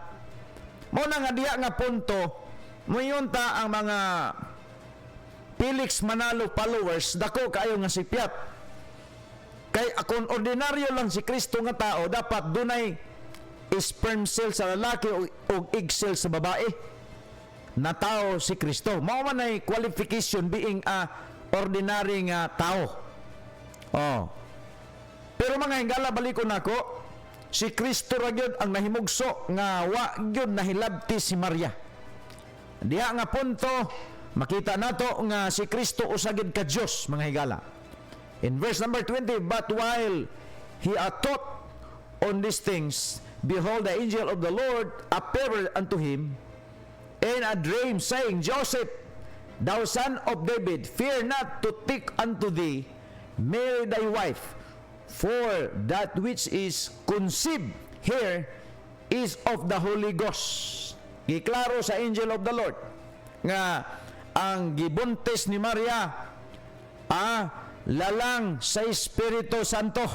Muna nga diya nga punto, mayunta ang mga Felix Manalo followers, dako kayo nga sipiat. Kay akong ordinaryo lang si Kristo nga tao, dapat dunay sperm cell sa lalaki o egg cell sa babae na tao si Kristo. Mao man ay qualification being a ordinary nga tao. Pero, mga hingala, balikon nako, si Kristo ra gyud ang nahimugso nga wa gyud nahilabti si Maria. Diha nga punto makita nato nga si Kristo usa gyud ka Dios, mga higala. In verse number 20, but while he taught on these things, behold, the angel of the Lord appeared unto him in a dream, saying, Joseph, thou son of David, fear not to take unto thee Mary thy wife, for that which is conceived here is of the Holy Ghost. Giklaro sa angel of the Lord nga ang gibuntis ni Maria lalang sa Espiritu Santo.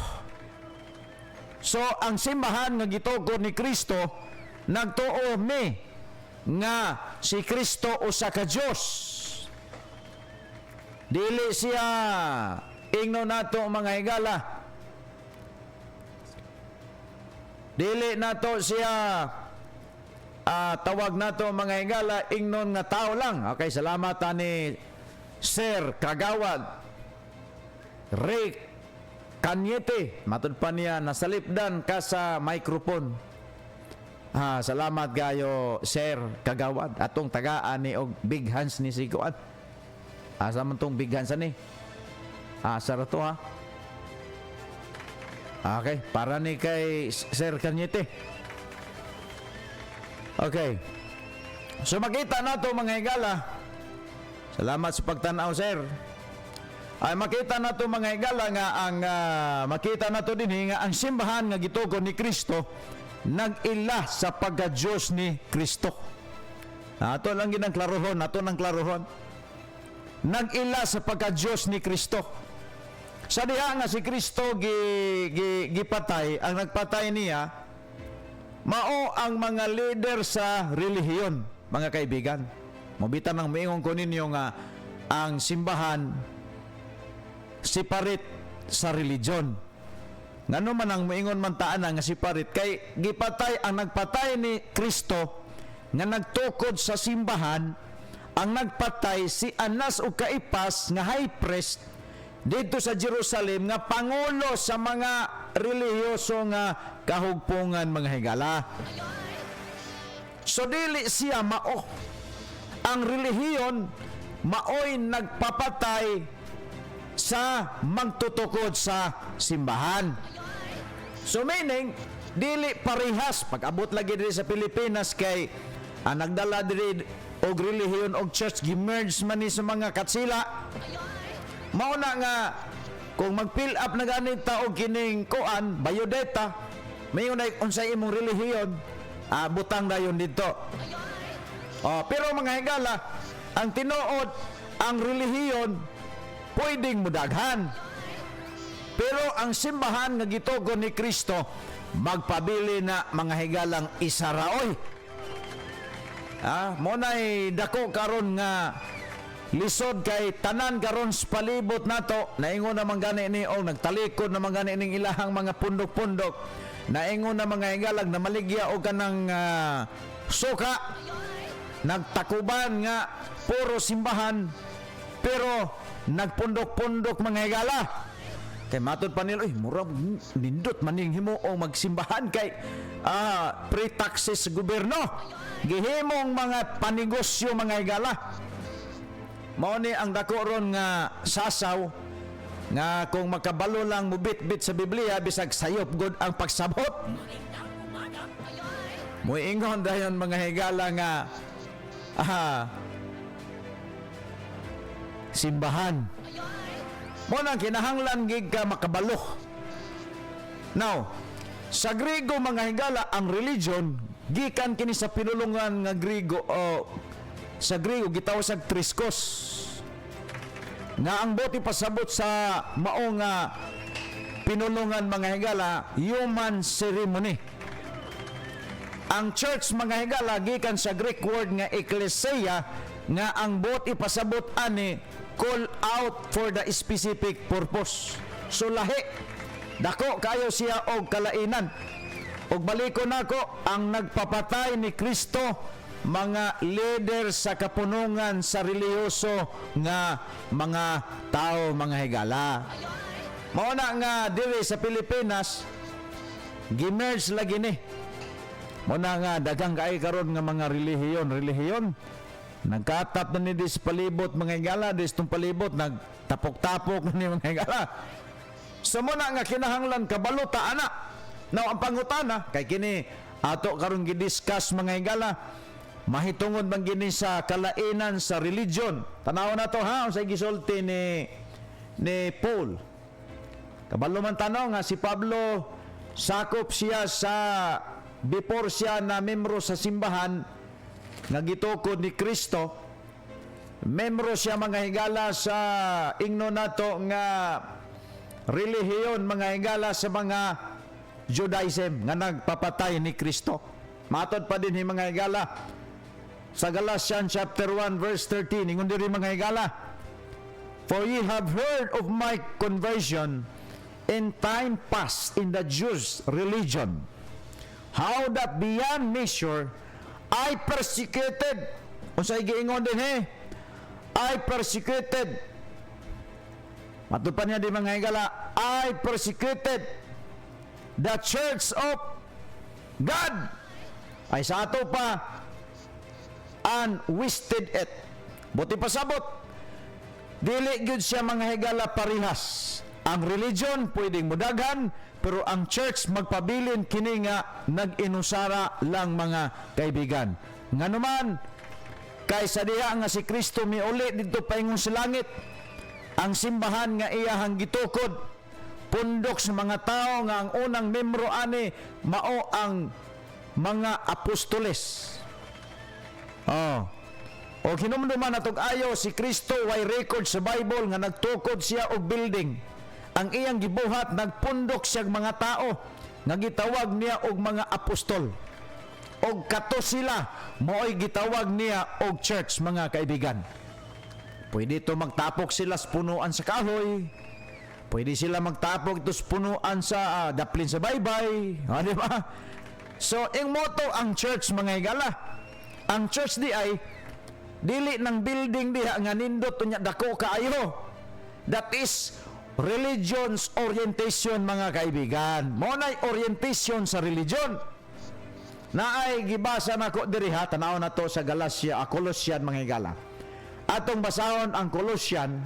So ang simbahan nga gitugon ni Kristo, nagtuo mi nga si Kristo usa ka Dios. Dili siya ingno nato, mga higala, dili nato siya tawag nato, mga higala, ingnon nga tao lang. Okay, salamat ni Sir Kagawad Ray Kanyete, matud pa niya nasalipdan ka sa microphone. Salamat gayo, Sir Kagawad, atong tagaan ni og Big Hands ni Siguan. Asa man tong Big Hands ani? Sara to, ha? Okay, para ni kay Sir Kanyete. Okay. So makita na to, mga higala. Salamat sa pagtanaw, sir. Ay makita na to, mga higala, nga ang makita na to din nga ang simbahan nga gitugon ni Kristo nag-ila sa pagka-Diyos ni Kristo. Ato lang ginang klarohon, ato nang klarohon. Nag-ila sa pagka-Diyos ni Kristo. Sa diha nga si Kristo gipatay, ang nagpatay niya mao ang mga leader sa relihiyon, mga kaibigan. Mabitan nang miingon ko ninyo nga ang simbahan separate sa religion. Ngano man ang moingon man taan nga separate kay gipatay ang nagpatay ni Kristo nga nagtukod sa simbahan, ang nagpatay si Anas o Caiphas nga high priest dito sa Jerusalem nga pangulo sa mga relihiyoso nga kahugpungan mga higala. So dili siya mao. Ang relihiyon maoy nagpapatay sa magtutukod sa simbahan. So meaning, dili parihas. Pag-abot lagi diri sa Pilipinas kay nagdala diri og relihiyon og church, gimerge man ni sa mga katsila. Mauna nga, kung mag-fill up na ganit og kining kuan, biodata, mayon na unsay imong relihiyon, butang dayon dito. Pero mga higala, ang tinuod, ang relihiyon, pwedeng mudaghan. Pero ang simbahan nga gitugon ni Kristo, magpabili na mga higalang isaraoy. Monay dako karon nga lisod kay tanan karon sa palibot nato, naingon na gani ni og nagtalikod na gani ning ilahang mga pundok-pundok, naingon na mga higalag na maligya og kanang suka, nagtakuban nga puro simbahan pero nagpundok-pundok mga higala. Kay matod pa nila, mura nindot maning himo o magsimbahan kay pre-taxes sa gobyerno. Gihimong mga panegosyo mga higala. Mao ni ang dako ron nga sasaw nga kung makabalo lang mubit-bit sa Biblia bisag sayop god ang pagsabot. Muingon dayon mga higala nga simbahan. Mo nang kinahanglan gid ka makabalo. Now, sa Griego mga higala, ang religion gikan kini sa pinulungan nga Griego o sa Griego gitawag sa triskos. Nga ang boti pasabot sa mao nga pinulungan mga higala, human ceremony. Ang church mga higala gikan sa Greek word nga ecclesia nga ang boti pasabot ani call out for the specific purpose. So lahi, dako kayo siya og kalainan. Og baliko nako, ang nagpapatay ni Kristo, mga leader sa kapunungan sa relihiyoso nga mga tao, mga higala. Mauna nga diri sa Pilipinas, gimerge lagi ni. Mauna nga daghang kaay karon nga mga relihiyon. Nagkatap na ni dis palibot mga higala, dis tong palibot nagtapok-tapok na ni mga higala. So muna nga kinahanglan kabaluta ana. Now ang pangutana kay kini ato karon gidiscuss mga higala, mahitungod man gini sa kalainan sa religion. Tanaw na to ha, unsay gisulti ni Paul. Kabalo man tanaw nga si Pablo sakop siya sa before siya na membro sa simbahan nga gitukod ni Kristo, membro siya mga higala sa ingno nato nga relihiyon mga higala sa mga Judaism nga nagpapatay ni Kristo. Matod pa din ni mga higala sa Galatians chapter 1 verse 13, ingon diri mga higala, for ye have heard of my conversion in time past in the Jews religion, how that beyond measure I persecuted. Unsay giingon din I persecuted. Matod pa niya di mga higala, I persecuted the church of God. Ay sa ato pa and wasted it. Buti pasabot, dili gyud siya mga higala parihas. Ang religion pwedeng mudaghan, pero ang church magpabilin kini nga nag-inusara lang mga kaibigan. Nganuman, kaysa diha nga si Kristo miuli dito paingon sa langit, ang simbahan nga iyahang gitukod, pundok sa mga tao nga ang unang membro ani mao ang mga apostoles. O hinumduman natog ayo si Kristo way record sa Bible nga nagtukod siya og building. Ang iyang gibuhat nagpundok siya mga tao nga gitawag niya og mga apostol. Og kato sila mo'y gitawag niya og church mga kaibigan. Pwede ito magtapok sila sa punuan sa kahoy. Pwede sila magtapok ito sa punuan sa daplin sa baybay. Di ba? So, ang motto ang church, mga higala. Ang church di ay dili ng building diha nga nindot unya dako kaayo. That is religion's orientation, mga kaibigan. Mo nay orientation sa religion. Naay gibasa nako diri ha, tanaw na to sa Galacia, Colossian, mga higala. Atong basahon ang Colossian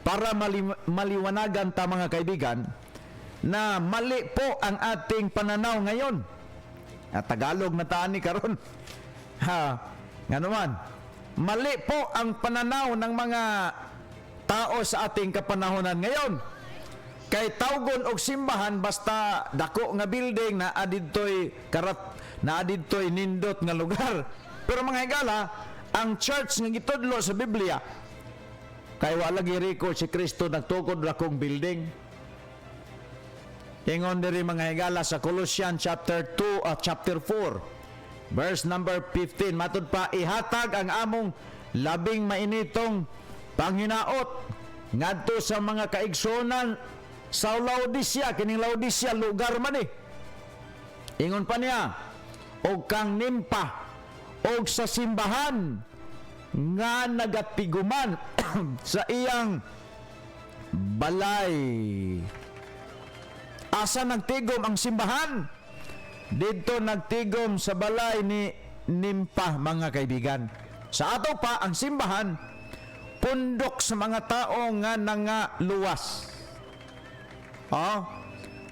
para maliwanagan ta, mga kaibigan, na mali po ang ating pananaw ngayon. Tagalog na taani karon. Nga naman, mali po ang pananaw ng mga tao sa ating kapanahonan ngayon. Kay tawgon og simbahan basta dako nga building na adidtoy nindot nga lugar. Pero mga higala, ang church nga gitudlo sa Biblia, kay wala gi-record si Kristo nagtukod dakong building. Ingon diri, mga higala, sa Colossians chapter 4 verse number 15, matud pa, ihatag ang among labing mainitong panghinaot ngadto sa mga kaigsonan sa Laodicea. Kining Laodicea lugar man Ingon pa niya, og kang nimpa og sa simbahan nga nagatiguman sa iyang balay. Asa nagtigom ang simbahan? Dito nagtigom sa balay ni Nimpa, mga kaibigan. Sa ato pa, ang simbahan pundok sa mga tao nga nangaluwas.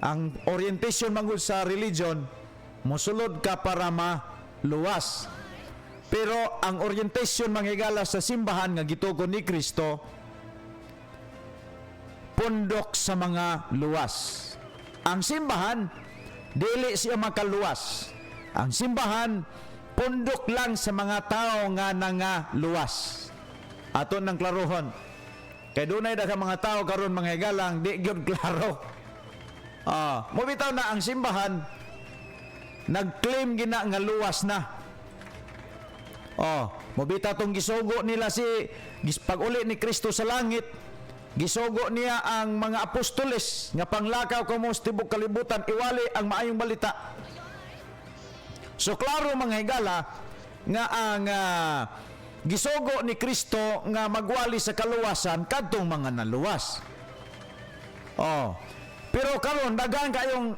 Ang orientation mangod sa religion, musulod ka para maluwas. Pero ang orientation, mga higala, sa simbahan nga gitugon ni Kristo, pundok sa mga luwas. Ang simbahan, dili siya makaluwas. Ang simbahan, pundok lang sa mga tao nga nangaluwas. Ato nang klarohon. Kay dunay daghang mga tao karon, mga higala, di gyud klaro. Mobitaw na ang simbahan, nag-claim gina nga luwas na. Mobita tong gisugo nila pag-uli ni Kristo sa langit, gisugo niya ang mga apostoles nga panglakaw kamo sa tibok kalibutan, iwali ang maayong balita. So klaro, mga higala, nga ang gisugo ni Kristo nga magwali sa kaluwasan kadtong mga naluwas. Pero karon daghan kayong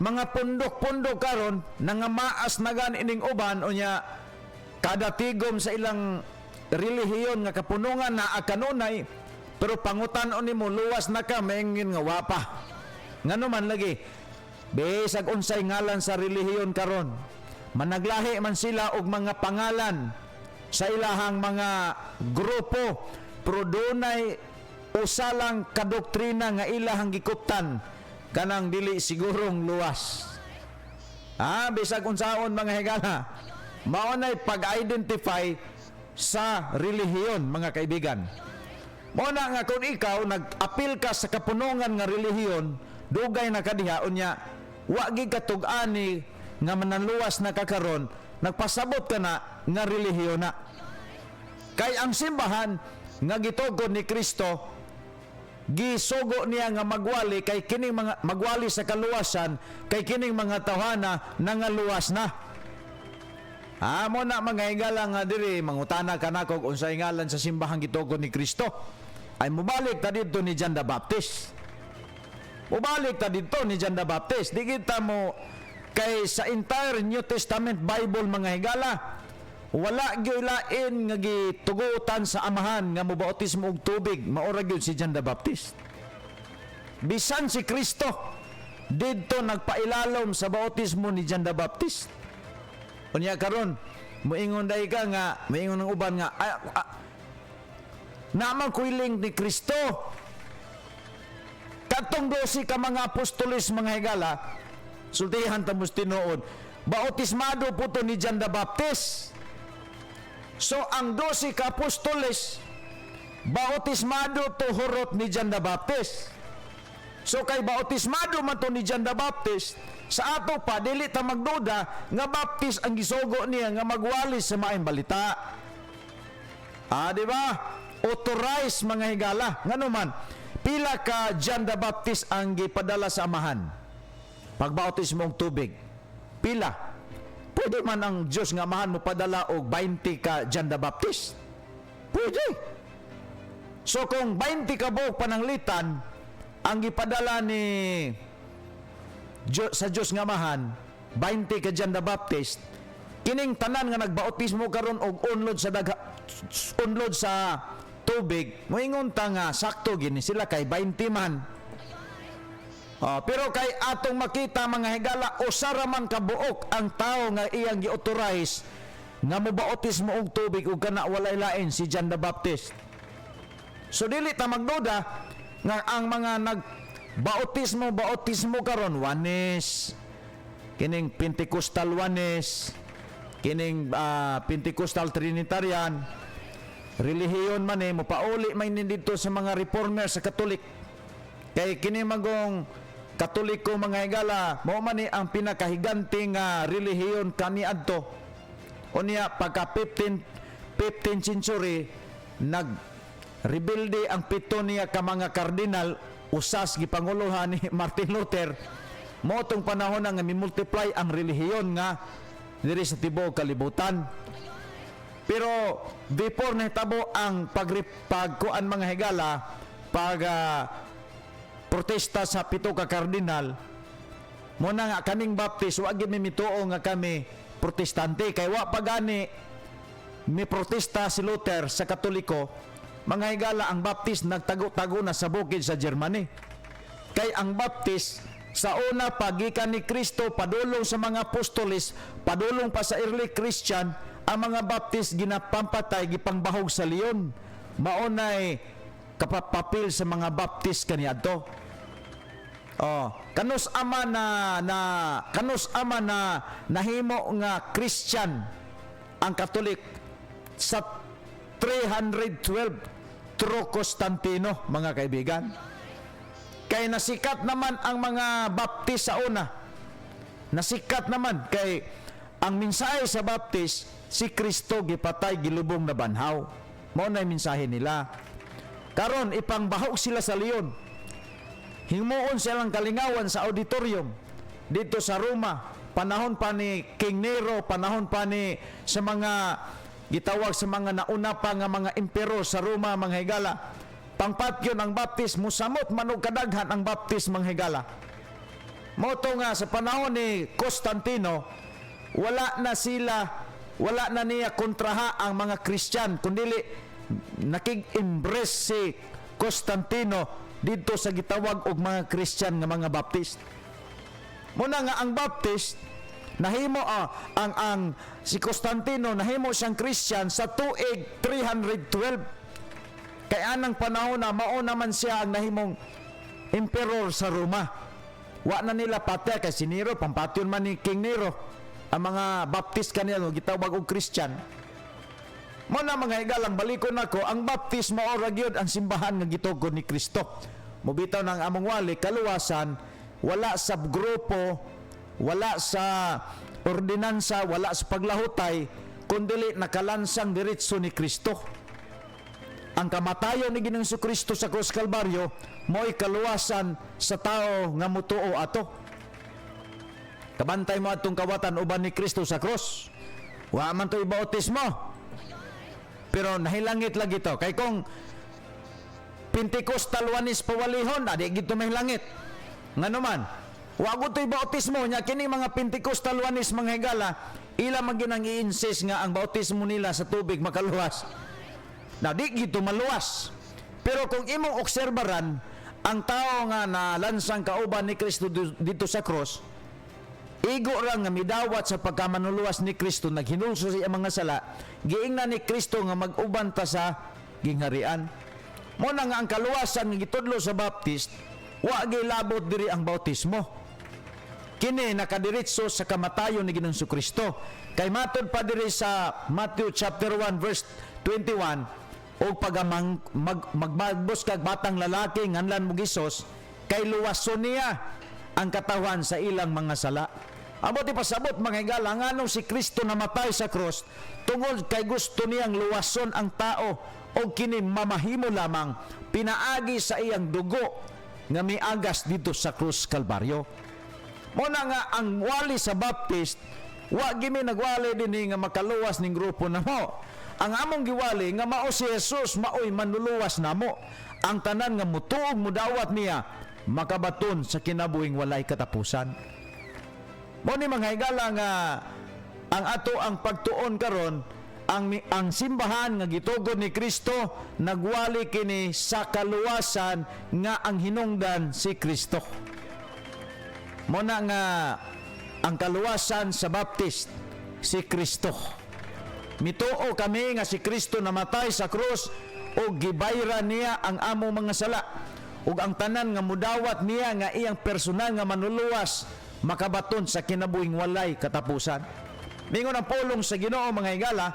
mga pundok-pundok karon nangamaas na ining uban unya kada tigom sa ilang relihiyon nga kapunungan na kanunay, pero pangutan-on nimo luwas na ka, maingin nga wapa. Ngano man lagi, bisag unsay ngalan sa relihiyon karon, managlahi man sila og mga pangalan sa ilahang mga grupo, pero dunay usa lang kadoktrina nga ilahang gikuptan, kanang dili sigurong luwas. Bisag unsaon, mga higala, maunay pag-identify sa relihiyon, mga kaibigan. Mauna nga kung ikaw nag-apil ka sa kapunungan nga relihiyon, dugay na kadihaon niya, wagi katug-ani nga mananluwas na kakaron, nagpasabot ka na nga relihiyon na. Kay ang simbahan nga gitugon ni Kristo, gisugo niya nga magwali kay kining mga magwali sa kaluwasan, kay kining mga tawhana nangaluwas na. Mo na, mga higala, nga diri mangutana ka na kung unsay ngalan sa simbahan gitugon ni Kristo, ay mubalik ta dito ni John the Baptist. Mubalik ta dito ni John the Baptist. Di kita mo kay sa entire New Testament Bible, mga higala, wala gyulain nga gitugutan sa amahan nga mobautismo og tubig, maura gyud si John the Baptist. Bisan si Kristo didto nagpailalom sa bautismo ni John the Baptist. Unya karon, moingon day ka nga, moingon ng uban nga, naman kuiling ni Kristo. Katong 12 ka mga apostoles, mga higala, sultihan tamos tinuod, bautismado po to ni John the Baptist. So ang 12 ka apostoles, bautismado to hurot ni John the Baptist. So kay bautismado man to ni John the Baptist, sa ato pa dili ta magduda nga baptist ang gisugo niya nga magwalis sa maayong balita. Di ba? Authorized mga higala. Ngano man, pila ka John the Baptist ang gipadala sa amahan? Pagbautismo og tubig. Pila? Pwede man ang Diyos nga amahan mo padala og 20 ka John the Baptist. Pwede. So kung 20 ka buok pananglitan ang gipadala ni sa Diyos nga amahan, 20 ka John the Baptist, kining tanan nga nagbautismo karon og unlod sa tubig, moingon ta nga sakto gini sila kay 20 man. Pero kay atong makita mga higala, usara man kabuok ang tao nga iyang gi-authorize nga mobautismo og tubig ug kana walay lain si John the Baptist. So dili ta magduda nga ang mga bautismo karon Juanes, kining Pentecostal Juanes, kining Pentecostal Trinitarian, relihiyon man mopauli man dito sa mga reformer sa Katolik. Kay kini magong Katoliko mga higala, mao man ang pinakahiganting relihiyon kaniadto. Unya pagka 15th century nag-rebelde ang pito niya ka mga kardinal, usas gipanguluhan ni Martin Luther. Mao tong panahon nga mi-multiply ang relihiyon nga diri sa tibuok kalibutan. Pero before nahitabo ang pagkuan mga higala, protesta sa pito ka kardinal, mo na nga kaming Baptist, wag gyud mi mituo nga kami protestante, kay wa pagani mi protesta si Luther sa Katoliko. Mga higala, ang Baptist nagtago-tago na sa bukid sa Germany. Kay ang Baptist sa una pagikan ni Kristo, padulong sa mga apostoles, padulong pa sa early Christian, ang mga Baptist ginapampatay, gipangbahog sa leon. Maunay kapapapil sa mga Baptist kaniadto. Kanus ama na nahimo nga Christian ang Katolik sa 312 through Constantino, mga kaibigan. Kay nasikat naman ang mga Baptist sa una. Nasikat naman kay ang mensahe sa Baptist, si Kristo gipatay gilubong na banhaw. Mao na mensahe nila. Karon ipangbahog sila sa leon. Himuon silang kalingawan sa auditorium dito sa Roma. Panahon pa ni King Nero, panahon pa ni sa mga gitawag sa mga nauna pa nga mga emperor sa Roma, mga higala. Pangpatyon ang Baptist, musamot manog kadaghan ang Baptist, mga higala. Moto nga sa panahon ni Constantino, wala na niya kontraha ang mga Christian, kundi nakig-embrace si Constantino dito sa gitawag og mga Christian nga mga Baptist. Muna nga ang Baptist nahimo si Constantino nahimo siyang Christian sa tuig 312. Kay anang panahon na mao naman siya ang nahimong emperor sa Roma. Wa na nila patya kay si Nero, pampatyon man ni King Nero. Ang mga Baptist kanila gitawag og Christian. Muna mga higalang, balikon ako, ang Baptist mao ra gyud ang simbahan nga gitugon ni Kristo. Mobitaw ng among wali kaluwasan, wala sa grupo, wala sa ordinansa, wala sa paglahutay, kundi nakalansang diretso ni Kristo. Ang kamatayon ni Ginoong Kristo sa Krus Kalbaryo mo'y kaluwasan sa tao nga mutuo ato. Kabantay mo atong kawatan uban ni Kristo sa krus. Wa man to'y bautismo. Pero nahilangit lagi to. Kay kung Pentecostal Juanes pawalihon, adi gito mahilangit. Nga naman, wago to'y bautismo niya, kini mga Pentecostal Juanes mga higala, ila maginang i-insist nga ang bautismo nila sa tubig makaluwas. Na di gito maluwas. Pero kung imong obserbaran, ang tao nga na lansang kauban ni Kristo dito sa cross, igo ra nga midawat sa pagkamanuluwas ni Kristo, naghinulso sa mga sala, giingnan ni Kristo nga mag-uban ta sa gingharian. Muna nga ang kaluwasan nga gitudlo sa Baptist, wa gilabot diri ang bautismo. Kini nakadiretso sa kamatayon ni Ginoong Kristo. Kay matod pa diri sa Matthew chapter 1 verse 21, o magmagbos kag batang lalaki nganlan mo Gisos, kay luwason niya ang katawan sa ilang mga sala. Amo ti pasabot mga higala nganong si Kristo namatay sa krus tungod kay gusto niyang luwason ang tao o kini mamahimo lamang pinaagi sa iyang dugo nga miagas dito sa krus Kalbaryo. Muna nga ang wali sa Baptist, wa gimi nagwali din nga makaluwas ning grupo namo. Ang among giwali nga mao si Jesus maoy manluluwas namo. Ang tanan nga mutuog mudawat niya makabaton sa kinabuhing walay katapusan. Mo ni mga higala nga ang ato ang pagtuon karon ang simbahan nga gitugod ni Kristo nagwali kini sa kaluwasan nga ang hinungdan si Kristo. Mo na nga ang kaluwasan sa Baptist si Kristo. Mituo kami nga si Kristo namatay sa krus o gibayra niya ang among mga sala ug ang tanan nga mudawat niya nga iyang personal nga manluluwas makabaton sa kinabuhing walay katapusan. Mingon ang pulong sa Ginoo mga higala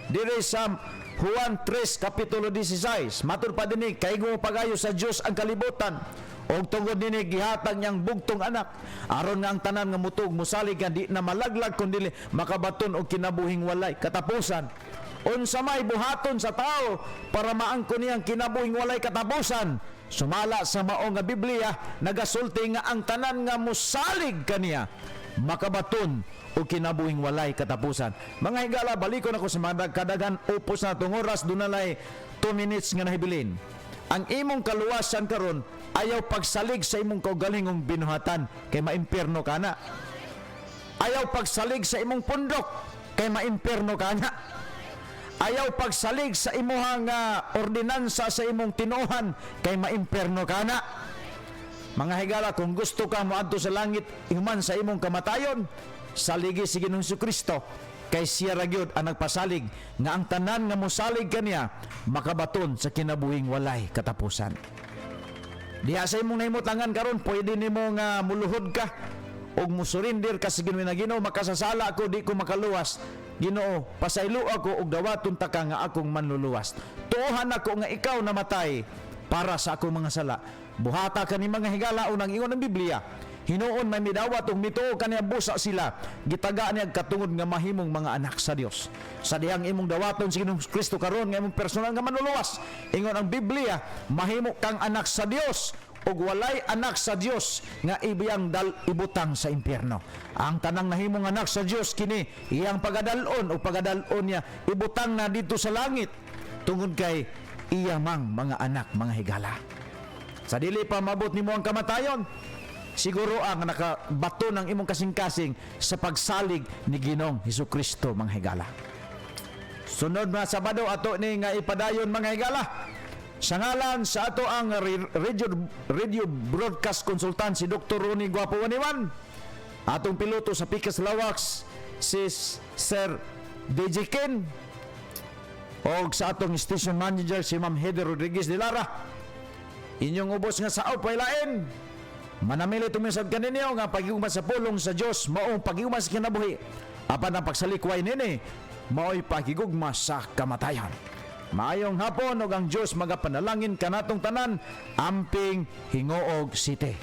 diri sa Juan 3 kapitulo 16 matud pa dinhi kaygo pagayo sa Dios ang kalibutan og tungod dinhi gihatag niyang bugtong anak aron nga ang tanan nga mutug mosalig nga di na malaglag kundi makabaton og kinabuhing walay katapusan. Unsa may buhaton sa tao para maangkon niyang kinabuhing walay katapusan? Sumala sa mao nga Biblia nagasulti nga ang tanan nga mosalig kaniya makabaton o kinabuhing walay katapusan. Mga higala, balikon ako sa mga kadagan upos na itong oras, dunalay 2 minutes nga nahibilin. Ang imong kaluwasan karon ayaw pagsalig sa imong kaugalingong binuhatan kay maimpierno ka na. Ayaw pagsalig sa imong pundok kay maimpierno ka na. Ayaw pagsalig sa imuhang ordinansa sa imong tinuhan kay maimpierno ka na. Mga higala, kung gusto ka moadto sa langit human sa imong kamatayon, saligi si Ginoong Jesucristo kay siya ra gyud ang nagpasalig nga ang tanan nga mosalig kaniya makabaton sa kinabuhing walay katapusan. Diha sa imong nahimutangan karon pwede nimo nga muluhod ka og musurindir ka sa Ginoo na Ginoo, makasasala ako di ko makaluwas. Ginoo, pasaylo ako og dawaton ta ka nga akong manluluwas. Tuohan ako nga ikaw namatay para sa akong mga sala. Buhata ka ni mga higala unang ingon ng Biblia. Hinuon may midawat ug mituo kaniya busa sila gitaga niya katungod nga mahimong mga anak sa Dios. Sa dihang imong dawaton si Ginoong Kristo karon nga imong personal nga manluluwas, ingon ang Biblia, mahimo kang anak sa Dios ug walay anak sa Dios nga ibiyang ibutang sa impierno. Ang tanang nahimong anak sa Dios kini iyang pagadalon o pagadalon niya ibutang na dito sa langit tungod kay iya mang mga anak mga higala. Sa dili pa mabot nimo ang kamatayon, siguro ang nakabato ng imong kasing-kasing sa pagsalig ni Ginoong Hesukristo mga higala. Sunod mga Sabado ato ni nga ipadayon mga higala. Sa ngalan sa ato ang radio broadcast consultant si Dr. Ronnie Guapo Waniwan, atong piloto sa Pikas Lawaks si Sir DJ Ken, o sa atong station manager si Ma'am Heather Rodriguez de Lara. Inyong ubos nga sa pailain manamili tumisad kaninyo nga paghiumas sa pulong sa Dios maong paghiumas sa kinabuhi apan ang pagsalikway nini mao'y pagigugma sa kamatayon. Maayong hapon ug ang Dios magapanalangin kanatong tanan amping Hingoog City.